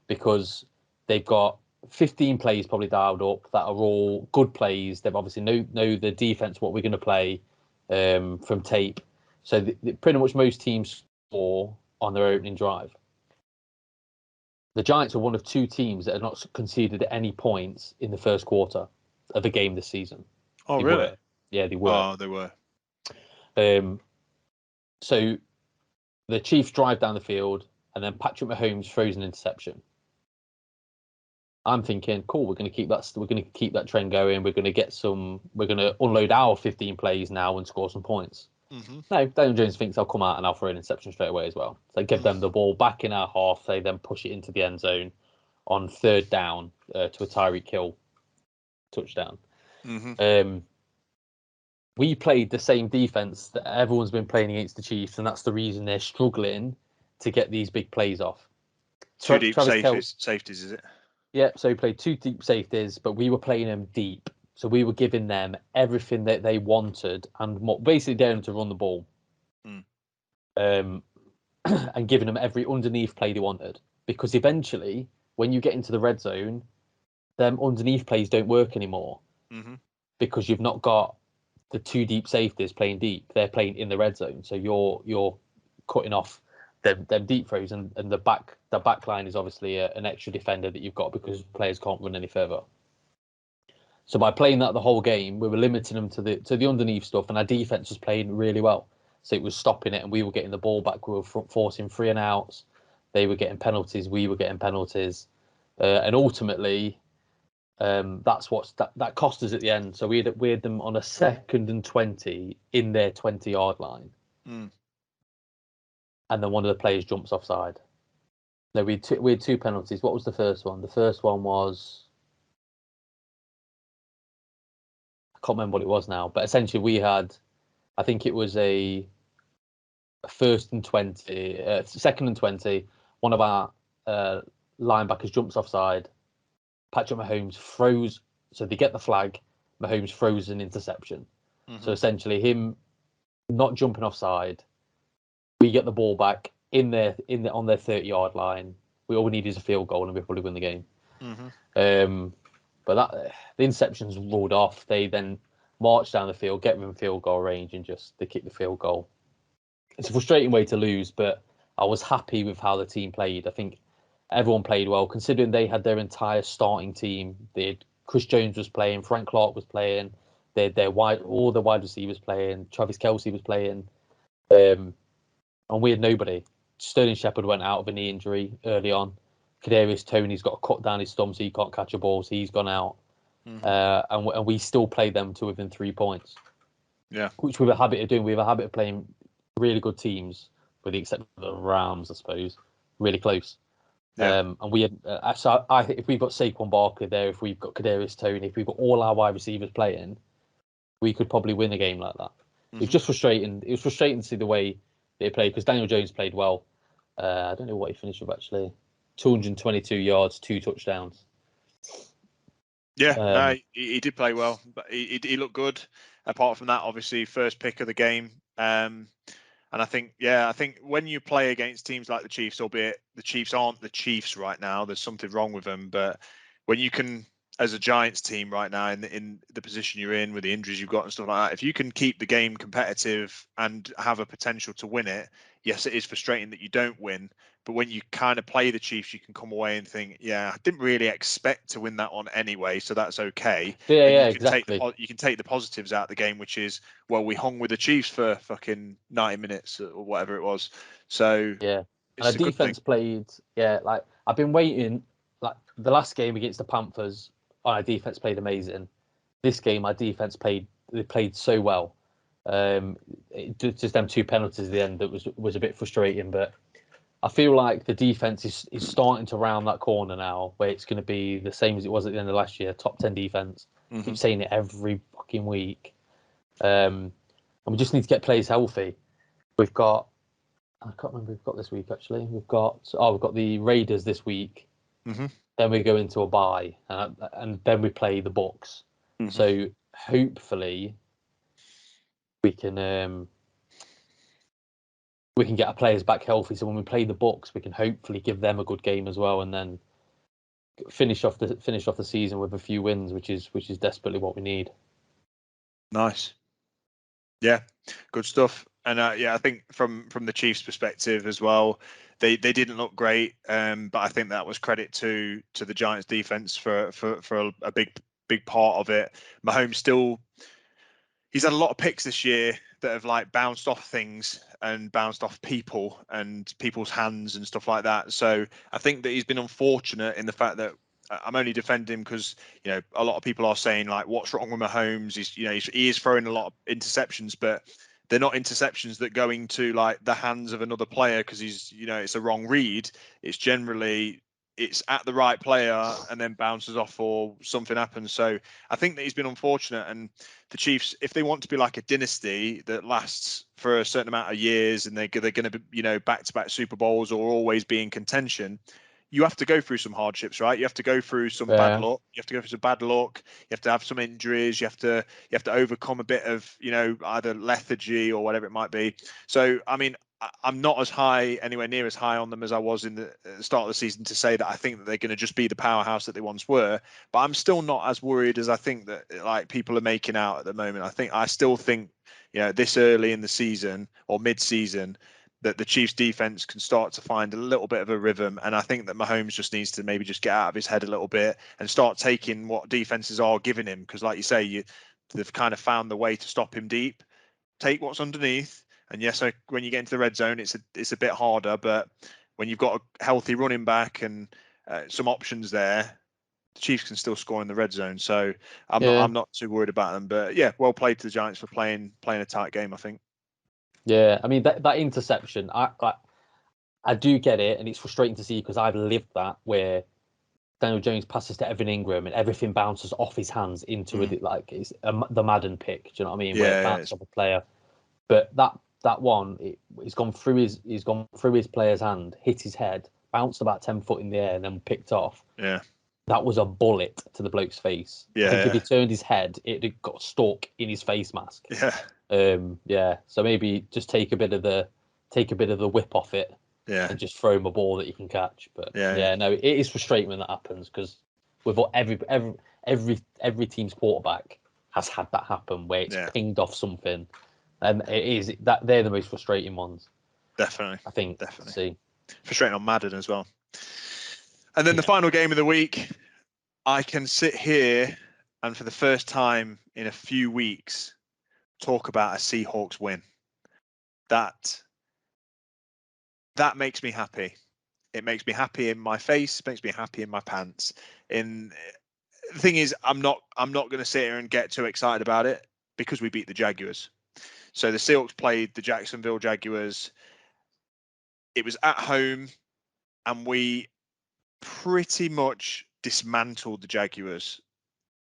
because they've got 15 plays probably dialed up that are all good plays. They've obviously know the defense, what we're going to play from tape. So pretty much most teams score on their opening drive. The Giants are one of two teams that have not conceded any points in the first quarter of a game this season. Oh, They really? were. Yeah, they were. Oh, they were. So the Chiefs drive down the field, and then Patrick Mahomes throws an interception. I'm thinking, cool, we're going to keep that trend going. We're going to unload our 15 plays now and score some points. Mm-hmm. No, Daniel Jones thinks I'll come out and I'll throw an interception straight away as well. So give them the ball back in our half. They then push it into the end zone on third down to a Tyreek Hill touchdown. Mm-hmm. We played the same defense that everyone's been playing against the Chiefs, and that's the reason they're struggling to get these big plays off. Two deep safeties, is it? Yeah, so we played two deep safeties, but we were playing them deep. So we were giving them everything that they wanted and basically daring them to run the ball. And giving them every underneath play they wanted. Because eventually, when you get into the red zone, them underneath plays don't work anymore. Mm-hmm. Because you've not got the two deep safeties playing deep. They're playing in the red zone. So you're cutting off them deep throws, and the back line is obviously an extra defender that you've got because players can't run any further. So by playing that the whole game, we were limiting them to the underneath stuff, and our defense was playing really well. So it was stopping it, and we were getting the ball back. We were forcing 3 and outs. They were getting penalties. We were getting penalties, and ultimately, that's that cost us at the end. So we had them on a 2nd and 20 in their 20-yard line. And then one of the players jumps offside. No, we had two penalties. What was the first one? The first one was, I can't remember what it was now, but essentially we had I think it was a first and 20, second and 20. One of our linebackers jumps offside. Patrick Mahomes throws, so they get the flag. Mahomes throws an interception. So essentially, him not jumping offside, we get the ball back on their 30-yard line. All we need is a field goal, and we probably win the game. But the interceptions rolled off. They then march down the field, get within field goal range, and they kick the field goal. It's a frustrating way to lose, but I was happy with how the team played. I think everyone played well, considering they had their entire starting team. Chris Jones was playing, Frank Clark was playing, all the wide receivers playing, Travis Kelce was playing, and we had nobody. Sterling Shepard went out of a knee injury early on. Kadarius Toney's got a cut down his thumb, so he can't catch a ball, so he's gone out. And we still play them to within 3 points. Yeah, which we have a habit of doing. We have a habit of playing really good teams, with the exception of the Rams, I suppose, really close. Yeah. And we had, so I think if we've got Saquon Barkley there, if we've got Kadarius Toney, if we've got all our wide receivers playing, we could probably win a game like that. It's just frustrating. It was frustrating to see the way they played, because Daniel Jones played well. I don't know what he finished with, actually. 222 yards, 2 touchdowns. Yeah, no, he did play well, but he looked good. Apart from that, obviously, first pick of the game. And I think when you play against teams like the Chiefs, albeit the Chiefs aren't the Chiefs right now, there's something wrong with them. But when you can, as a Giants team right now, in the position you're in with the injuries you've got and stuff like that, if you can keep the game competitive and have a potential to win it, yes, it is frustrating that you don't win. But when you kind of play the Chiefs, you can come away and think, yeah, I didn't really expect to win that one anyway, so that's okay. Yeah, And yeah, you exactly. can take the positives out of the game, which is, well, we hung with the Chiefs for fucking 90 minutes or whatever it was. So yeah, and our it's a good thing. defense played. Yeah, like I've been waiting. Like the last game against the Panthers, our defense played amazing. This game, our defense played so well. Just them 2 penalties at the end that was a bit frustrating, but I feel like the defense is starting to round that corner now, where it's going to be the same as it was at the end of last year, top 10 defense. Keep saying it every fucking week, and we just need to get players healthy. We've got, I can't remember, we've got this week actually. We've got the Raiders this week. Then we go into a bye, and then we play the Bucs. So hopefully we can get our players back healthy. So when we play the Bucs, we can hopefully give them a good game as well, and then finish off the season with a few wins, which is desperately what we need. Nice. Yeah, good stuff. And I think from the Chiefs' perspective as well, they didn't look great, but I think that was credit to the Giants' defense for a big part of it. Mahomes he's had a lot of picks this year that have like bounced off things and bounced off people and people's hands and stuff like that. So I think that he's been unfortunate in the fact that I'm only defending him because, a lot of people are saying like, what's wrong with Mahomes? He is throwing a lot of interceptions, but they're not interceptions that go into like the hands of another player because it's a wrong read. It's at the right player and then bounces off or something happens. So I think that he's been unfortunate. And the Chiefs, if they want to be like a dynasty that lasts for a certain amount of years and they're going to be, back-to-back Super Bowls or always be in contention, you have to go through some hardships, right? You have to go through some bad luck. You have to go through some bad luck. You have to have some injuries. You have to overcome a bit of, either lethargy or whatever it might be. So, I mean, I'm not anywhere near as high on them as I was in the start of the season to say that I think that they're going to just be the powerhouse that they once were. But I'm still not as worried as I think that like people are making out at the moment. I still think, this early in the season or mid-season, that the Chiefs defense can start to find a little bit of a rhythm. And I think that Mahomes just needs to maybe just get out of his head a little bit and start taking what defenses are giving him. Because like you say, they've kind of found the way to stop him deep, take what's underneath. And yes, so when you get into the red zone, it's a bit harder. But when you've got a healthy running back and some options there, the Chiefs can still score in the red zone. So I'm not too worried about them. But yeah, well played to the Giants for playing a tight game, I think. Yeah, I mean that interception, I do get it, and it's frustrating to see because I've lived that where Daniel Jones passes to Evan Ingram and everything bounces off his hands into it, like it's the Madden pick. Do you know what I mean? Where it bounces off a player. But that one, it's gone through his player's hand, hit his head, bounced about 10 foot in the air, and then picked off. Yeah. That was a bullet to the bloke's face. I think if he turned his head, it had got stuck in his face mask. Yeah. So maybe just take a bit of the whip off it, Yeah. and just throw him a ball that you can catch. But Yeah. no, it is frustrating when that happens because with every team's quarterback has had that happen where it's pinged off something, and it is that they're the most frustrating ones. Definitely. I think. Definitely. See. Frustrating on Madden as well. And then the final game of the week, I can sit here and for the first time in a few weeks talk about a Seahawks win. That makes me happy. It makes me happy in my face, makes me happy in my pants. The thing is, I'm not going to sit here and get too excited about it because we beat the Jaguars. So the Seahawks played the Jacksonville Jaguars. It was at home, and we pretty much dismantled the Jaguars.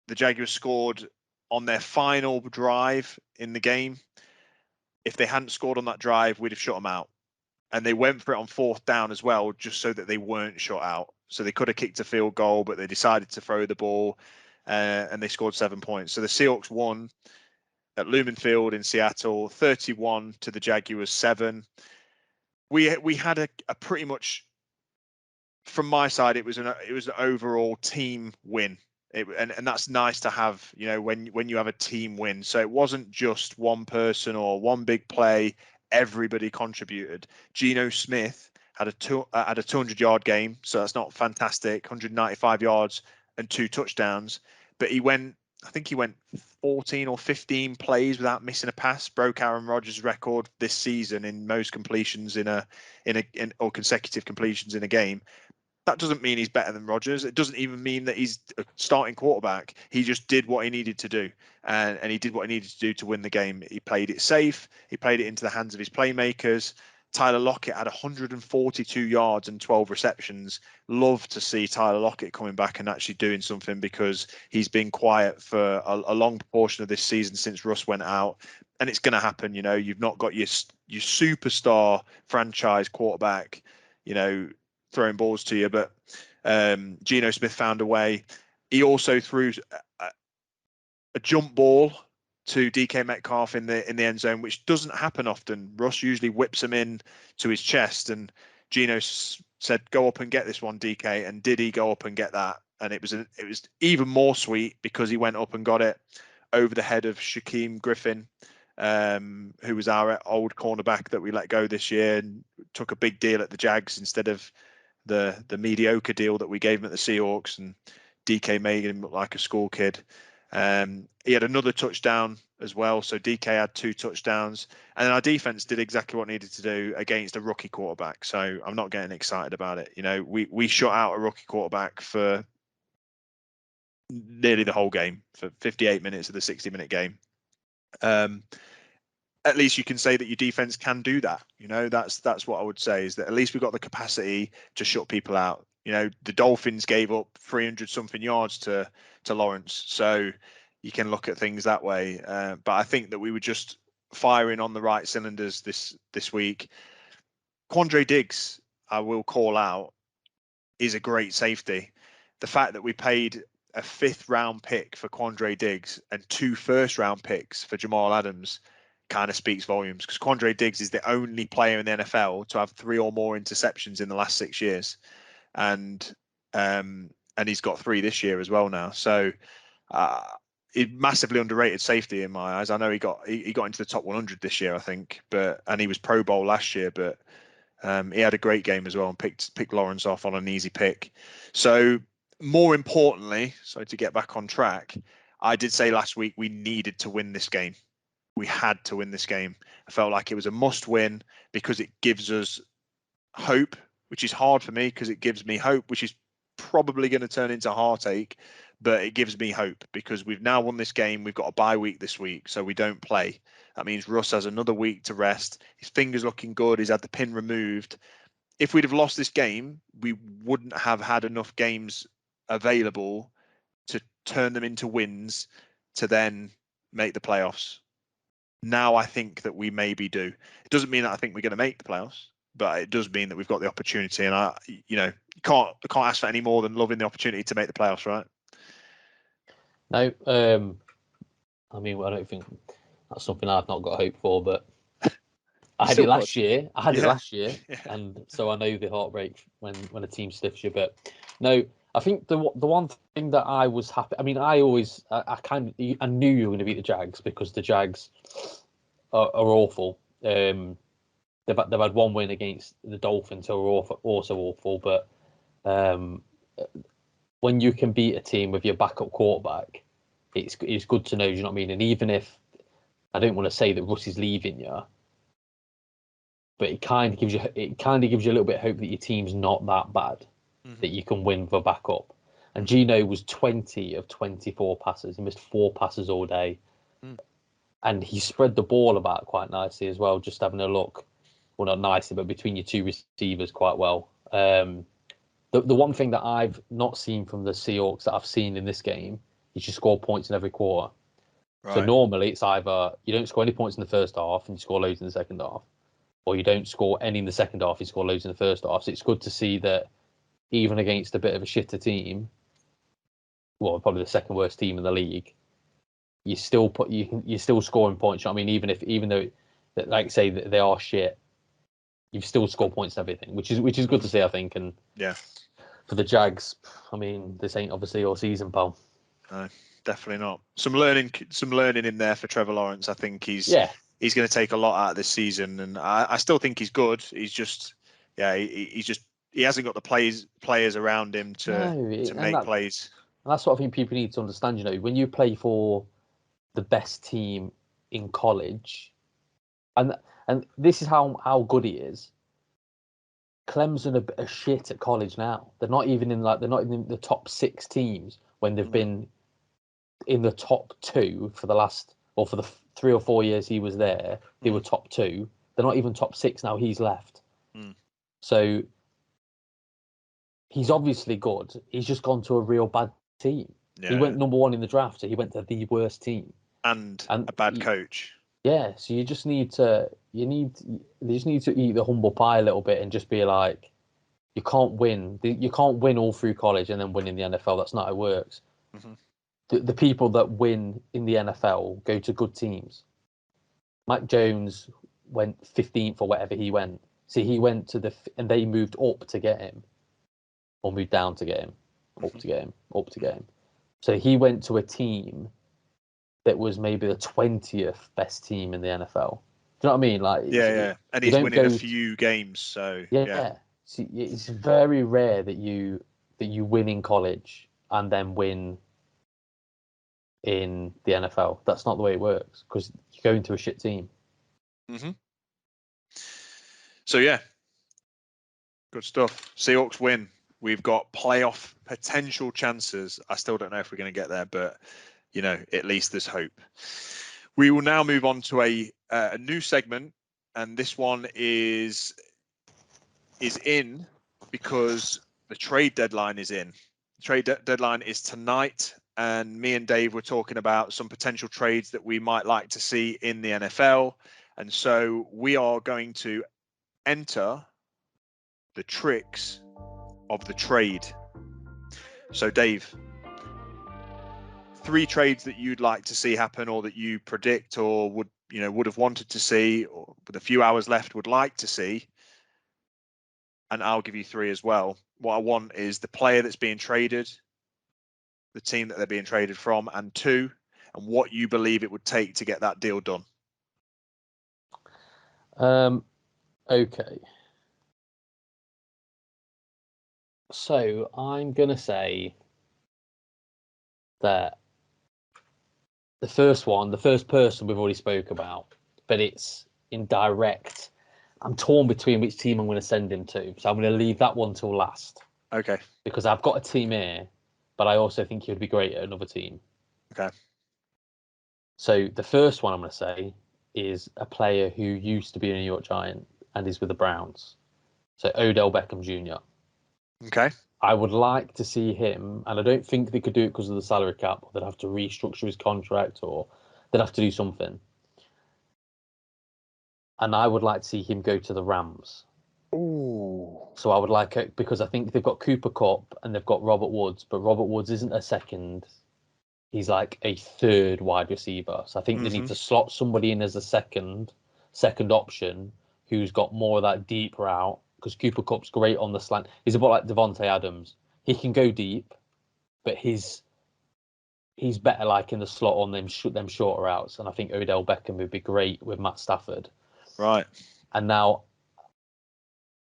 The Jaguars scored on their final drive in the game. If they hadn't scored on that drive, we'd have shut them out. And they went for it on 4th down as well, just so that they weren't shut out. So they could have kicked a field goal, but they decided to throw the ball, and they scored 7 points. So the Seahawks won at Lumen Field in Seattle, 31 to the Jaguars 7. We had a pretty much, from my side, it was an overall team win. And that's nice to have, when you have a team win. So it wasn't just one person or one big play. Everybody contributed. Geno Smith had a 200-yard game, so that's not fantastic. 195 yards and 2 touchdowns, but I think he went 14 or 15 plays without missing a pass. Broke Aaron Rodgers' record this season in most completions or consecutive completions in a game. That doesn't mean he's better than Rodgers. It doesn't even mean that he's a starting quarterback. He just did what he needed to do, and he did what he needed to do to win the game. He played it safe. He played it into the hands of his playmakers. Tyler Lockett had 142 yards and 12 receptions. Love to see Tyler Lockett coming back and actually doing something, because he's been quiet for a long portion of this season since Russ went out. And it's going to happen. You've not got your superstar franchise quarterback, throwing balls to you, but Geno Smith found a way. He also threw a jump ball to DK Metcalf in the end zone, which doesn't happen often. Russ usually whips him in to his chest, and Geno said, "Go up and get this one, DK." And did he go up and get that? And it was even more sweet because he went up and got it over the head of Shaquem Griffin, who was our old cornerback that we let go this year and took a big deal at the Jags instead of the mediocre deal that we gave him at the Seahawks, and DK made him look like a school kid. He had another touchdown as well, so DK had 2 touchdowns, and then our defense did exactly what it needed to do against a rookie quarterback. So I'm not getting excited about it. We shut out a rookie quarterback for nearly the whole game, for 58 minutes of the 60-minute game. At least you can say that your defense can do that. That's what I would say, is that at least we've got the capacity to shut people out. The Dolphins gave up 300 something yards to Lawrence, so you can look at things that way. But I think that we were just firing on the right cylinders this week. Quandre Diggs, I will call out, is a great safety. The fact that we paid a 5th round pick for Quandre Diggs and 2 first-round picks for Jamal Adams kind of speaks volumes, because Quandre Diggs is the only player in the NFL to have 3 or more interceptions in the last 6 years, and he's got 3 this year as well now. So massively underrated safety in my eyes. I know he got into the top 100 this year, I think, and he was Pro Bowl last year, but he had a great game as well and picked Lawrence off on an easy pick. So more importantly, so to get back on track, I did say last week we needed to win this game. We had to win this game. I felt like it was a must win because it gives us hope, which is hard for me because it gives me hope, which is probably going to turn into heartache, but it gives me hope because we've now won this game. We've got a bye week this week, so we don't play. That means Russ has another week to rest. His finger's looking good. He's had the pin removed. If we'd have lost this game, we wouldn't have had enough games available to turn them into wins to then make the playoffs. Now I think that we maybe do. It doesn't mean that I think we're going to make the playoffs, but it does mean that we've got the opportunity. And you can't ask for any more than loving the opportunity to make the playoffs, right? No, I mean, I don't think that's something I've not got hope for, but I had it last year. Yeah. And so I know the heartbreak when a team stiffs you. But no, I think the one thing that I was happy. I mean, I knew you were going to beat the Jags because the Jags are awful. They've had one win against the Dolphins, who are also awful. But when you can beat a team with your backup quarterback, it's good to know. Do you know what I mean? And even if I don't want to say that Russ is leaving you, but it kind of gives you a little bit of hope that your team's not that bad, that you can win for backup. And Gino was 20 of 24 passes. He missed 4 passes all day. And he spread the ball about quite nicely as well, just having a look. Well, not nicely, but between your two receivers quite well. The one thing that I've not seen from the Seahawks that I've seen in this game is you score points in every quarter. Right. So normally it's either you don't score any points in the first half and you score loads in the second half, or you don't score any in the second half, you score loads in the first half. So it's good to see that even against a bit of a shitter team, well, probably the second worst team in the league, you're still scoring points. You know what I mean, even though, like say that they are shit, you've still scored points and everything, which is good to see, I think. And yeah, for the Jags, I mean, this ain't obviously your season, pal. No, definitely not. Some learning in there for Trevor Lawrence. I think he's going to take a lot out of this season, and I still think he's good. He's just, he hasn't got the players around him to make plays. And that's what I think people need to understand. You know, when you play for the best team in college, and this is how good he is. Clemson are shit at college now. They're not even in the top 6 teams when they've been in the top 2 for the 3 or 4 years he was there. They were top 2. They're not even top 6 now. He's left. So he's obviously good. He's just gone to a real bad team. Yeah. He went number 1 in the draft, so he went to the worst team. And a bad coach. Yeah, so you just need to eat the humble pie a little bit and just be like, you can't win. You can't win all through college and then win in the NFL. That's not how it works. The people that win in the NFL go to good teams. Mac Jones went 15th or whatever he went. See, he went and they moved up to get him, or moved down to get him, up to get him, up to get him. So he went to a team that was maybe the 20th best team in the NFL. Do you know what I mean? Like, yeah. And he's winning a few games, so yeah. See, it's very rare that you win in college and then win in the NFL. That's not the way it works because you go into a shit team. So yeah, good stuff. Seahawks win. We've got playoff potential chances. I still don't know if we're going to get there, but at least there's hope. We will now move on to a new segment, and this one is in because the trade deadline is in. The trade deadline is tonight, and me and Dave were talking about some potential trades that we might like to see in the NFL, and so we are going to enter the tricks of the trade. So Dave, 3 trades that you'd like to see happen, or that you predict, or would have wanted to see, or with a few hours left would like to see. And I'll give you 3 as well. What I want is the player that's being traded, the team that they're being traded from, and 2, and what you believe it would take to get that deal done. Okay. So I'm going to say that the first person we've already spoke about, but it's indirect. I'm torn between which team I'm going to send him to. So I'm going to leave that one till last. Okay. Because I've got a team here, but I also think he would be great at another team. Okay. So the first one I'm going to say is a player who used to be a New York Giant and is with the Browns. So Odell Beckham Jr. Okay. I would like to see him, and I don't think they could do it because of the salary cap, or they'd have to restructure his contract, or they'd have to do something. and I would like to see him go to the Rams. Ooh. So I would like it because I think they've got Cooper Kupp and they've got Robert Woods, but Robert Woods isn't a second. He's like a third wide receiver. So I think they need to slot somebody in as a second option who's got more of that deep route, because Cooper Kupp's great on the slant. He's a bit like Devontae Adams. He can go deep, but he's better like in the slot on them shorter routes. And I think Odell Beckham would be great with Matt Stafford. Right. And now,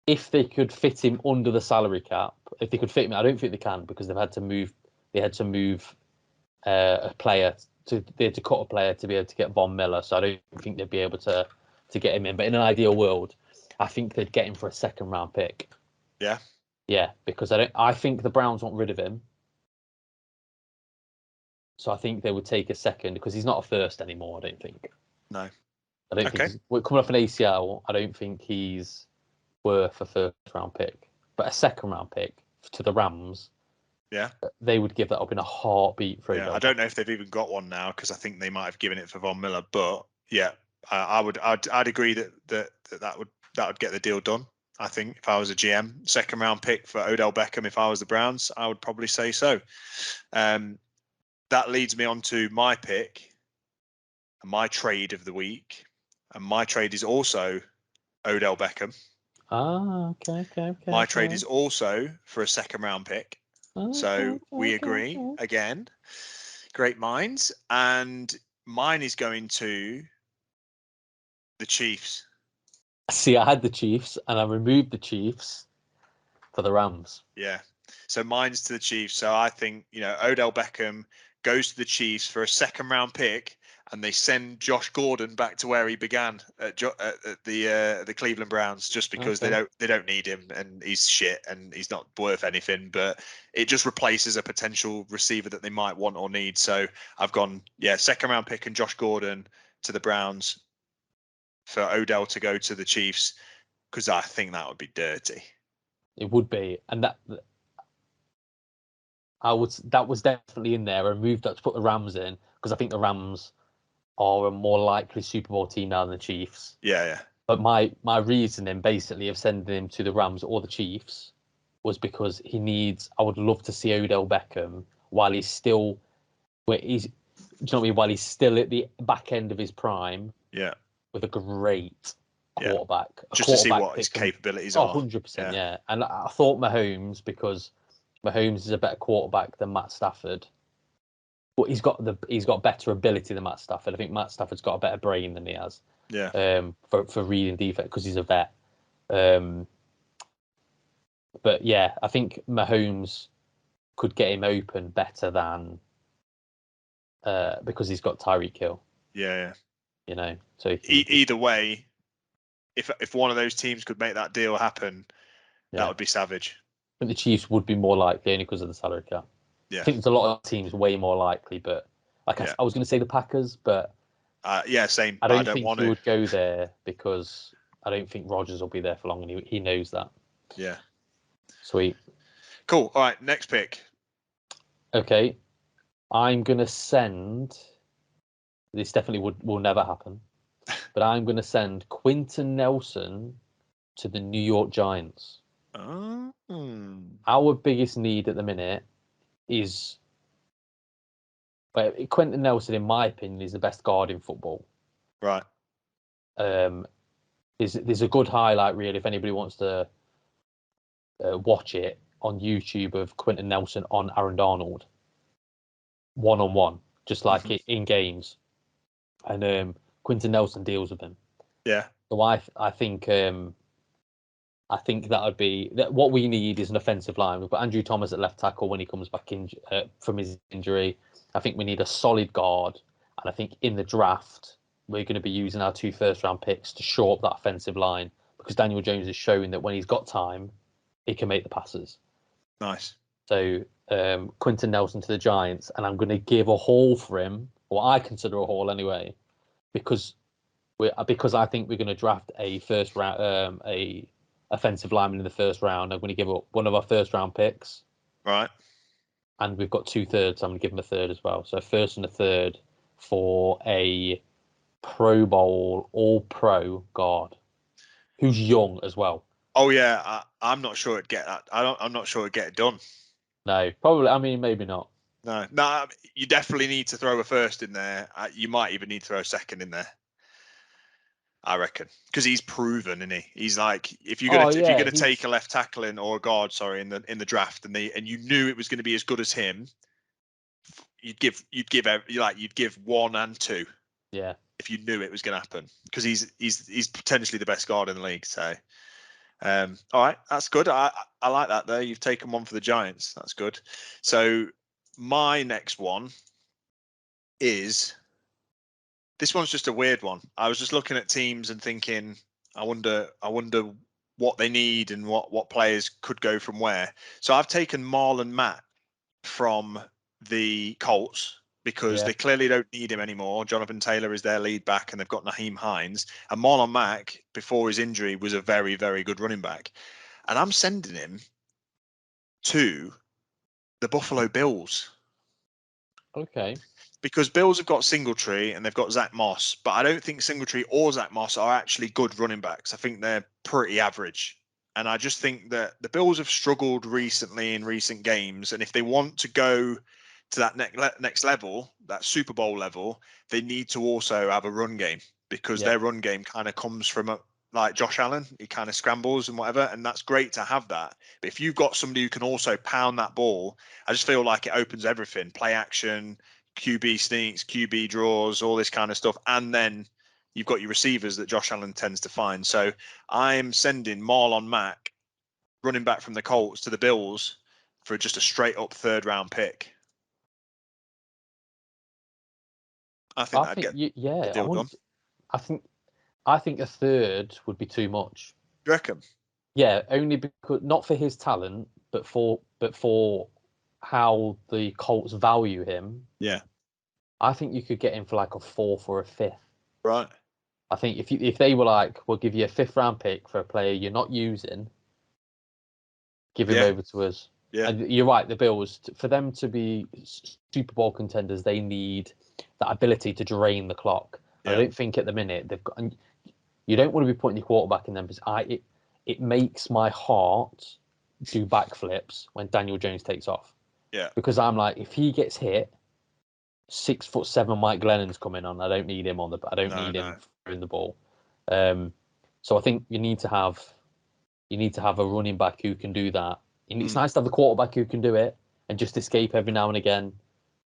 if they could fit him under the salary cap, if they could fit him, I don't think they can, because they had to move a player they had to cut a player to be able to get Von Miller. So I don't think they'd be able to get him in. But in an ideal world, I think they'd get him for a second round pick. Yeah. Yeah, because I think the Browns want rid of him. So I think they would take a second, because he's not a first anymore, I don't think. No. I don't think coming off an ACL, I don't think he's worth a first round pick. But a second round pick to the Rams, yeah, they would give that up in a heartbeat for I don't know if they've even got one now, because I think they might have given it for Von Miller. But yeah, I'd agree that would get the deal done. I think if I was a GM, second round pick for Odell Beckham, if I was the Browns, I would probably say so. That leads me on to my pick, my trade of the week, and my trade is also Odell Beckham. Okay. My trade is also for a second round pick. So we agree again. Great minds. And mine is going to the Chiefs. See, I had the Chiefs and I removed the Chiefs for the Rams. Yeah. So mine's to the Chiefs. So I think, Odell Beckham goes to the Chiefs for a second round pick, and they send Josh Gordon back to where he began at the Cleveland Browns, just because they don't need him, and he's shit and he's not worth anything. But it just replaces a potential receiver that they might want or need. So I've gone, second round pick and Josh Gordon to the Browns for Odell to go to the Chiefs, because I think that would be dirty. It would be, and that was definitely in there. I moved that to put the Rams in, because I think the Rams are a more likely Super Bowl team now than the Chiefs. Yeah. But my reasoning basically of sending him to the Rams or the Chiefs was because I would love to see Odell Beckham while he's still while he's still at the back end of his prime. Yeah. With a great quarterback. Just to see what his capabilities are. 100%, yeah. And I thought Mahomes, because Mahomes is a better quarterback than Matt Stafford. But he's got better ability than Matt Stafford. I think Matt Stafford's got a better brain than he has. Yeah. For reading defense, because he's a vet. But yeah, I think Mahomes could get him open better than because he's got Tyreek Hill. Yeah. So either way, if one of those teams could make that deal happen, that would be savage. I think the Chiefs would be more likely, only because of the salary cap. Yeah. I think there's a lot of teams way more likely, but I was going to say the Packers, but same. I don't think he would go there, because I don't think Rodgers will be there for long, and he knows that. Yeah. Sweet. Cool. All right, next pick. Okay, I'm going to send. This definitely will never happen, but I'm going to send Quinton Nelson to the New York Giants. Oh. Our biggest need at the minute is Quinton Nelson, in my opinion, is the best guard in football. Right. There's a good highlight reel, if anybody wants to watch it, on YouTube, of Quinton Nelson on Aaron Donald, 1-on-1, just like it in games. And Quinton Nelson deals with him. Yeah. So I think that would be what we need is an offensive line. We've got Andrew Thomas at left tackle when he comes back from his injury. I think we need a solid guard, and I think in the draft we're going to be using our 2 first-round picks to shore up that offensive line, because Daniel Jones is showing that when he's got time, he can make the passes. Nice. So Quinton Nelson to the Giants, and I'm going to give a haul for him, or I consider a haul anyway, because I think we're going to draft a first round a offensive lineman in the first round. I'm going to give up one of our first-round picks. Right. And we've got 2 thirds. So I'm going to give him a third as well. So a first and a third for a Pro Bowl, All Pro guard who's young as well. Oh yeah, I'm not sure it'd get that. I'm not sure it'd get it done. No, probably. I mean, maybe not. No, you definitely need to throw a first in there. You might even need to throw a second in there. I reckon, because he's proven, isn't he? He's like, if you're gonna take a left tackle in or a guard, sorry, in the draft, and you knew it was going to be as good as him, you'd give 1 and 2. Yeah. If you knew it was going to happen, because he's potentially the best guard in the league. So, all right, that's good. I like that there. You've taken one for the Giants. That's good. So my next one is. This one's just a weird one. I was just looking at teams and thinking, I wonder what they need and what players could go from where. So I've taken Marlon Mack from the Colts because they clearly don't need him anymore. Jonathan Taylor is their lead back and they've got Naheem Hines. And Marlon Mack, before his injury, was a very, very good running back. And I'm sending him to the Buffalo Bills. Okay. Because Bills have got Singletary and they've got Zach Moss, but I don't think Singletary or Zach Moss are actually good running backs. I think they're pretty average. And I just think that the Bills have struggled recently in recent games. And if they want to go to that next level, that Super Bowl level, they need to also have a run game because their run game kind of comes from like Josh Allen. He kind of scrambles and whatever. And that's great to have that. But if you've got somebody who can also pound that ball, I just feel like it opens everything. Play action, QB sneaks, QB draws, all this kind of stuff. And then you've got your receivers that Josh Allen tends to find. So I'm sending Marlon Mack, running back from the Colts, to the Bills for just a straight up 3rd round pick. I think that'd get the deal done. I think a 3rd would be too much. You reckon? Yeah, only because not for his talent, but for how the Colts value him. Yeah. I think you could get him for like a 4th or a 5th. Right. I think if they were like, we'll give you a 5th round pick for a player you're not using, give him over to us. Yeah. And you're right, the Bills, for them to be Super Bowl contenders, they need that ability to drain the clock. Yeah. I don't think at the minute they've got. You don't want to be putting your quarterback in them. It makes my heart do backflips when Daniel Jones takes off. Yeah. Because I'm like, if he gets hit, 6'7" Mike Glennon's coming on. I don't need him him throwing the ball. So I think you need to have a running back who can do that. And it's nice to have the quarterback who can do it and just escape every now and again.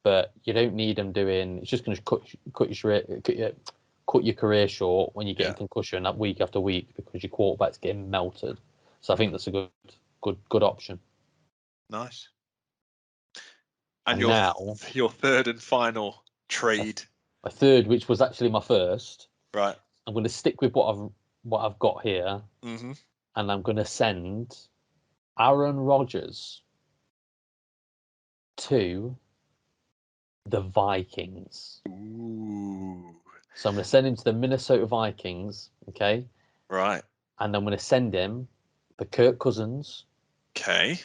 But you don't need him doing. It's just going to cut your career short when you get a concussion that week after week because your quarterback's getting melted. So I think that's a good option. Nice. And your 3rd and final trade. My 3rd, which was actually my 1st. Right. I'm going to stick with what I've got here, and I'm going to send Aaron Rodgers to the Vikings. Ooh. So I'm going to send him to the Minnesota Vikings, okay? Right. And I'm going to send him for Kirk Cousins. Okay.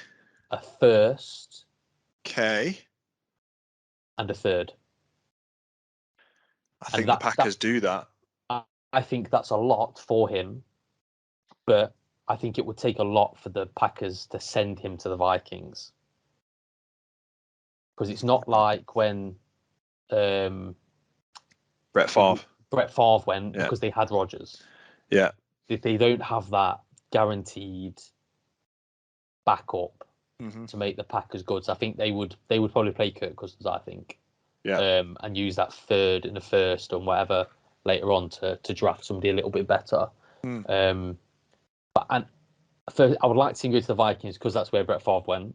A 1st. Okay. And a 3rd. I think the Packers do that. I think that's a lot for him, but I think it would take a lot for the Packers to send him to the Vikings. Because it's not like when Brett Favre went because they had Rodgers. Yeah. They don't have that guaranteed backup to make the Packers good. So I think they would probably play Kirk Cousins, I think. Yeah. And use that 3rd and a 1st and whatever later on to draft somebody a little bit better. But first, I would like to see him go to the Vikings because that's where Brett Favre went.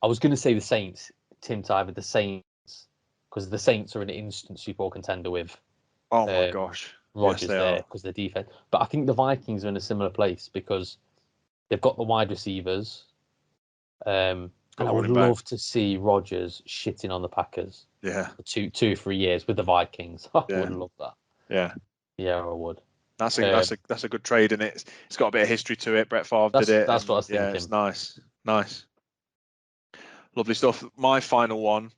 I was going to say the Saints, Tim Tyver, the Saints, because the Saints are an instant Super Bowl contender with. Oh my gosh, Rodgers there because the defense. But I think the Vikings are in a similar place because they've got the wide receivers. And I would love to see Rodgers shitting on the Packers. Yeah. For 2 or 3 years with the Vikings. I would love that. Yeah. Yeah, I would. That's a good trade, and it's got a bit of history to it. Brett Favre did it. That's what I was thinking. Yeah, it's nice, lovely stuff. My final one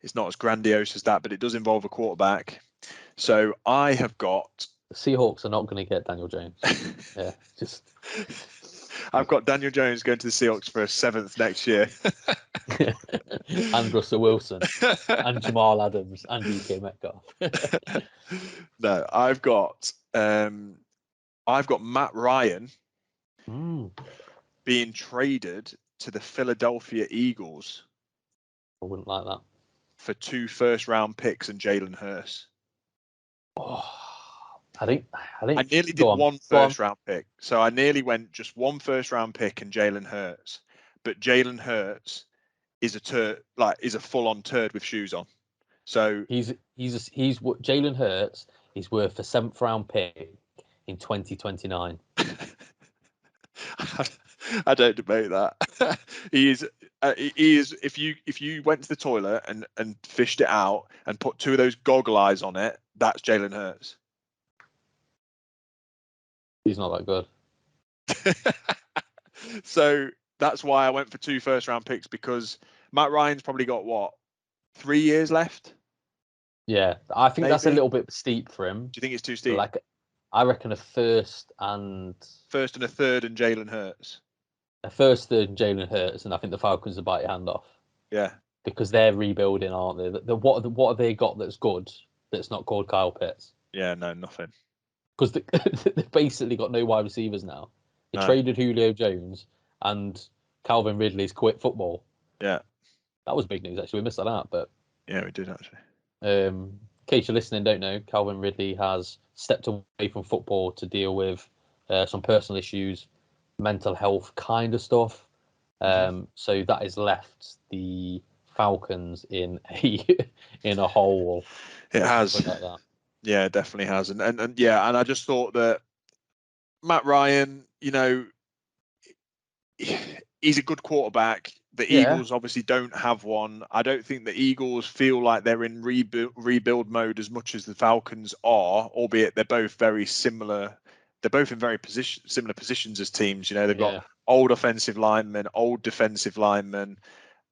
is not as grandiose as that, but it does involve a quarterback. So I have got. The Seahawks are not going to get Daniel Jones. Yeah, just. I've got Daniel Jones going to the Seahawks for a 7th next year. And Russell Wilson, and Jamal Adams, and DK Metcalf. No, I've got Matt Ryan being traded to the Philadelphia Eagles. I wouldn't like that. For 2 first-round picks and Jalen Hurts. Oh, I think I nearly did one first-round pick. So I nearly went just 1 first-round pick and Jalen Hurts. But Jalen Hurts is a full-on turd with shoes on. So he's Jalen Hurts is worth a 7th round pick in 2029. I don't debate that. He is. If you went to the toilet and fished it out and put 2 of those goggle eyes on it, that's Jalen Hurts. He's not that good. So that's why I went for 2 first-round picks, because Matt Ryan's probably got 3 years left. Yeah, I think that's a Maybe. little bit steep for him. Do you think it's too steep? I reckon a first and a third and Jalen Hurts. A first, third, and Jalen Hurts, and I think the Falcons will bite your hand off. Yeah, because they're rebuilding, aren't they? What have they got that's good that's not called Kyle Pitts? Yeah, no, nothing. Because they've basically got no wide receivers now. They traded Julio Jones, and Calvin Ridley's quit football. Yeah, that was big news. Actually, we missed that out, but yeah, we did actually. In case you're listening, don't know, Calvin Ridley has stepped away from football to deal with some personal issues, mental health kind of stuff. So that has left the Falcons in a hole. It has. Like that. Yeah, it definitely has. And I just thought that Matt Ryan, he's a good quarterback. The Eagles obviously don't have one. I don't think the Eagles feel like they're in rebuild mode as much as the Falcons are, albeit they're both very similar. They're both in very similar positions as teams. They've got old offensive linemen, old defensive linemen,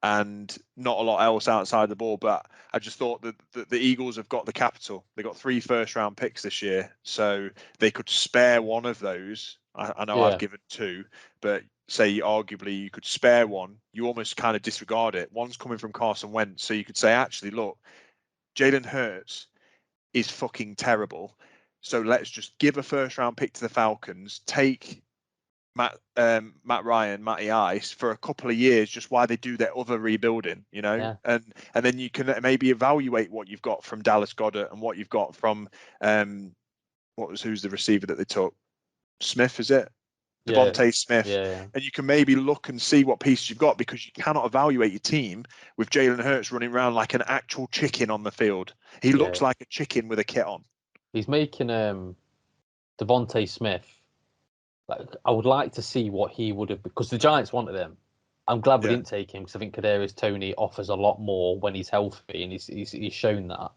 and not a lot else outside the ball. But I just thought that the Eagles have got the capital. They got 3 first-round picks this year, so they could spare one of those. I know I've given 2, but say arguably you could spare one. You almost kind of disregard it. One's coming from Carson Wentz, so you could say, actually, look, Jalen Hurts is fucking terrible. So let's just give a first-round pick to the Falcons, take Matt Ryan, Matty Ice for a couple of years, just while they do their other rebuilding, and then you can maybe evaluate what you've got from Dallas Goedert and what you've got from who's the receiver that they took? Smith, is it? Devontae Smith. And you can maybe look and see what pieces you've got, because you cannot evaluate your team with Jalen Hurts running around like an actual chicken on the field. He looks like a chicken with a kit on. He's making Devontae Smith. I would like to see what he would have, because the Giants wanted him. I'm glad we didn't take him, because I think Kadarius Toney offers a lot more when he's healthy, and he's shown that.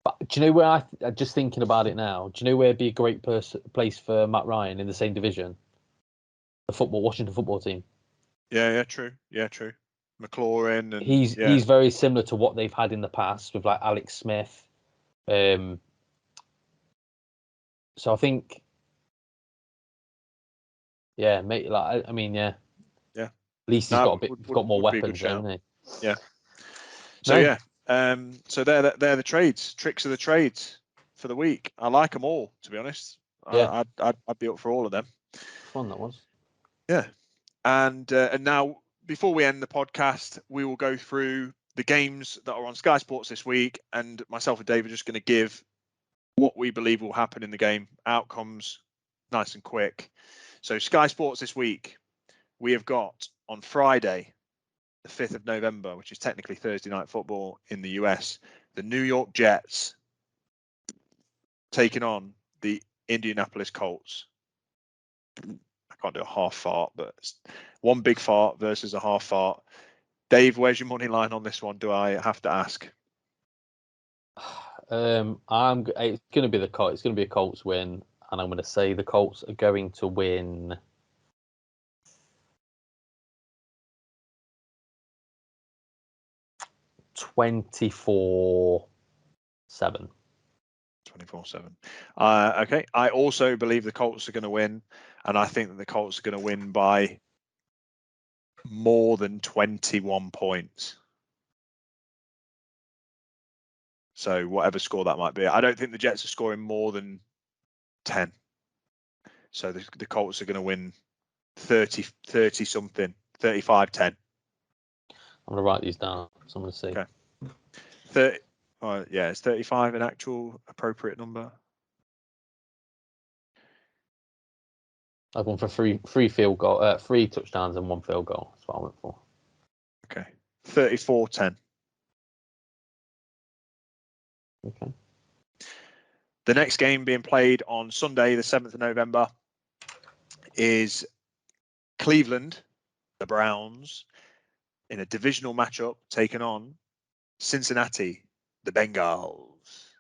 But do you know where just thinking about it now? Do you know where would be a great place for Matt Ryan in the same division? The Washington football team. Yeah, true. McLaurin, and he's very similar to what they've had in the past with like Alex Smith. So I think, mate. At least he's got more weapons, hasn't he? Yeah. So so they're the tricks of the trades for the week. I like them all, to be honest. I'd be up for all of them. Fun that was. Yeah, and now before we end the podcast, we will go through the games that are on Sky Sports this week, and myself and Dave are just going to give what we believe will happen in the game, outcomes, nice and quick. So Sky Sports this week, we have got on Friday, the 5th of November, which is technically Thursday night football in the US, the New York Jets taking on the Indianapolis Colts. I can't do a half fart, but it's one big fart versus a half fart. Dave, where's your money line on this one? Do I have to ask? It's going to be the Colts. It's going to be a Colts win, and I'm going to say the Colts are going to win 24-17. 7. 24-7. Okay. I also believe the Colts are going to win, and I think that the Colts are going to win by more than 21 points. So whatever score that might be. I don't think the Jets are scoring more than 10. So the Colts are going to win 30 something, 35-10. I'm going to write these down. So I'm going to see. Okay. 30. Yeah, is 35 an actual appropriate number? I've gone for three field goal, 3 touchdowns and 1 field goal. That's what I went for. Okay. 34-10. Okay. The next game being played on Sunday, the 7th of November, is Cleveland, the Browns, in a divisional matchup taking on Cincinnati, the Bengals.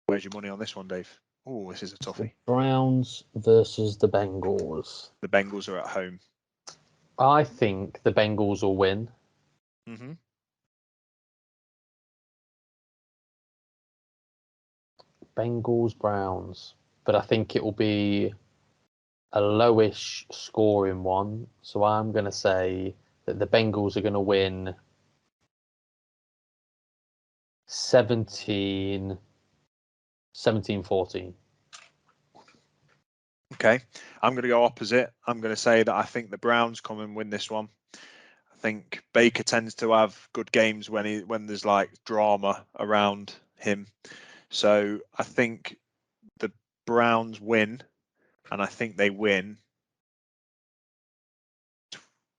Where's your money on this one, Dave? Oh, this is a toughie. The Browns versus the Bengals. The Bengals are at home. I think the Bengals will win. Mm-hmm. Bengals, Browns. But I think it will be a lowish scoring one. So I'm going to say that the Bengals are going to win 17-14. Okay. I'm going to go opposite. I'm going to say that I think the Browns come and win this one. I think Baker tends to have good games when there's like drama around him. So I think the Browns win, and I think they win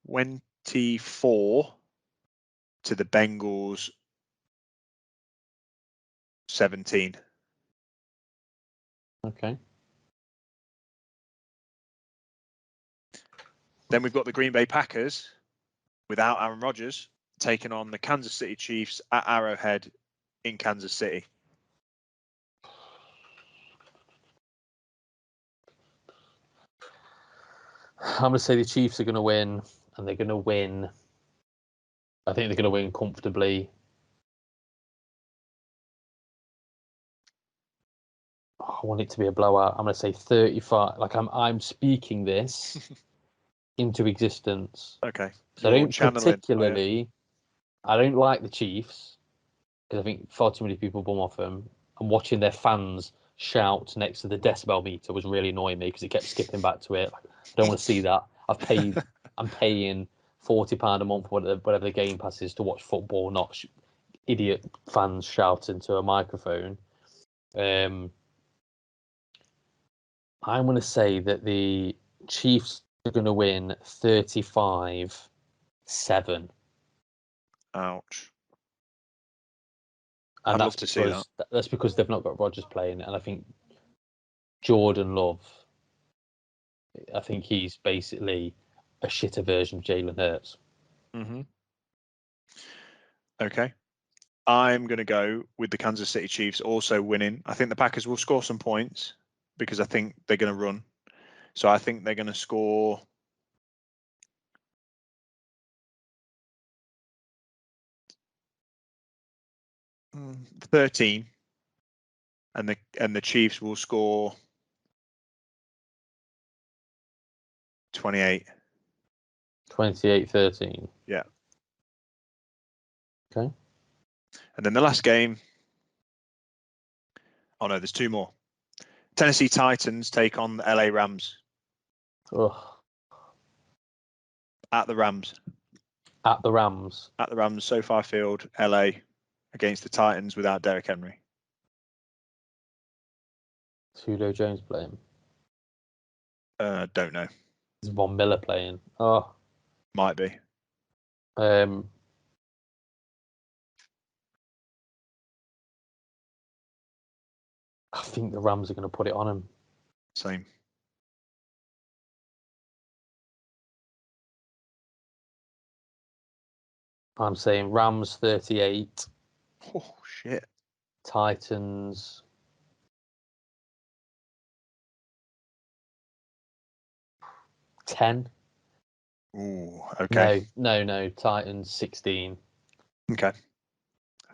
24 to the Bengals 17. Okay. Then we've got the Green Bay Packers without Aaron Rodgers taking on the Kansas City Chiefs at Arrowhead in Kansas City. I'm going to say the Chiefs are going to win, and they're going to win. I think they're going to win comfortably. I want it to be a blowout. I'm going to say 35. Like I'm speaking this into existence. Okay. So You're channeling. I don't like the Chiefs because I think far too many people bum off them. And watching their fans shout next to the decibel meter was really annoying me because it kept skipping back to it. Like, I don't want to see that. I'm paying £40 a month, whatever the Game Pass is, to watch football, not idiot fans shouting to a microphone. I'm going to say that the Chiefs are going to win 35-7. Ouch. And I'd love to see that. That's because they've not got Rodgers playing, and I think Jordan Love, I think he's basically a shitter version of Jalen Hurts. Mm-hmm. Okay. I'm going to go with the Kansas City Chiefs also winning. I think the Packers will score some points because I think they're going to run. So I think they're going to score 13, and the Chiefs will score 28. 28-13. Yeah. Okay. And then the last game. Oh no, there's 2 more. Tennessee Titans take on the LA Rams. Ugh. At the Rams. At the Rams. At the Rams, SoFi Field, LA, against the Titans without Derrick Henry. Julio Jones playing. Don't know. Is Von Miller playing? Oh. Might be. I think the Rams are going to put it on him. Same. I'm saying Rams 38. Oh, shit. Titans 10. Ooh, okay. No. Titans 16. Okay.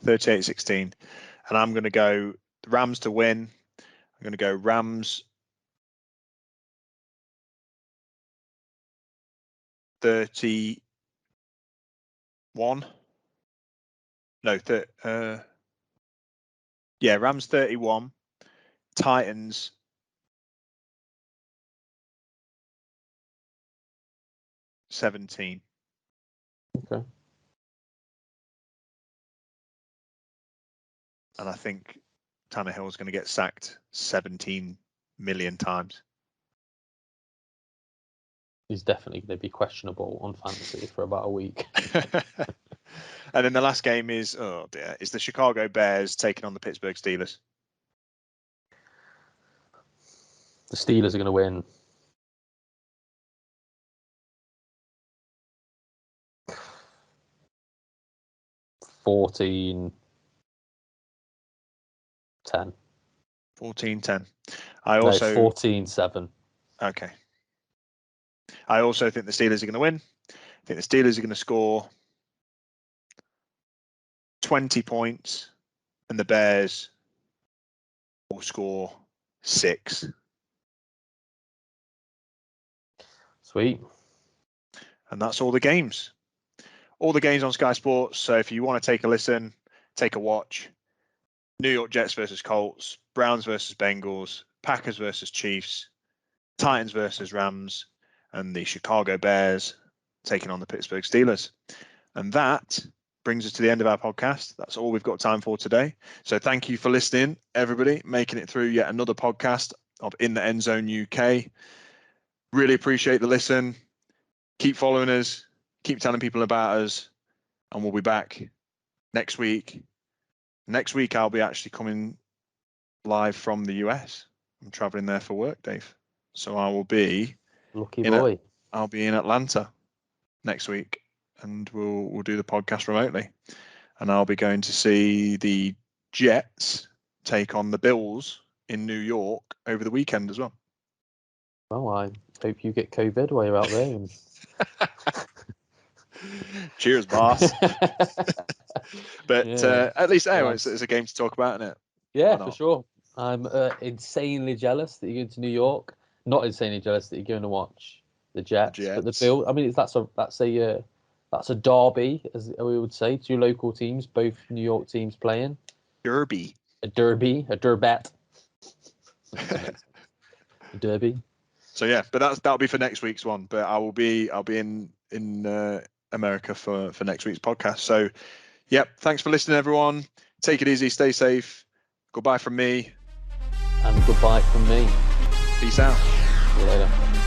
38-16. and I'm going to go the Rams to win. I'm going to go Rams 31. No, Rams 31, Titans 17. Okay. And I think Tannehill's going to get sacked 17 million times. He's definitely going to be questionable on fantasy for about a week. And then the last game is, is the Chicago Bears taking on the Pittsburgh Steelers. The Steelers are going to win 14-10. 14-10. No, it's 14-7. Okay. I also think the Steelers are going to win. I think the Steelers are going to score 20 points and the Bears will score 6. Sweet. And that's all the games. All the games on Sky Sports. So if you want to take a listen, take a watch. New York Jets versus Colts, Browns versus Bengals, Packers versus Chiefs, Titans versus Rams, and the Chicago Bears taking on the Pittsburgh Steelers. And that brings us to the end of our podcast. That's all we've got time for today. So thank you for listening, everybody, making it through yet another podcast of In the End Zone UK. Really appreciate the listen. Keep following us, keep telling people about us, and we'll be back next week. Next week, I'll be actually coming live from the US. I'm traveling there for work, Dave. So I will be Lucky boy. I'll be in Atlanta next week, and we'll do the podcast remotely. And I'll be going to see the Jets take on the Bills in New York over the weekend as well. Well, I hope you get COVID while you're out there. And... Cheers, boss. But yeah. at least anyway, it's a game to talk about, isn't it? Yeah, for sure. I'm insanely jealous that you're going to New York. Not insanely jealous that you're going to watch the Jets. But the Bills. I mean, that's a derby, as we would say. 2 local teams, both New York teams playing. Derby. A derbet. A derby. So yeah, but that'll be for next week's one. But I'll be in America for next week's podcast. So, yep. Thanks for listening, everyone. Take it easy. Stay safe. Goodbye from me. And goodbye from me. Peace out. See you later.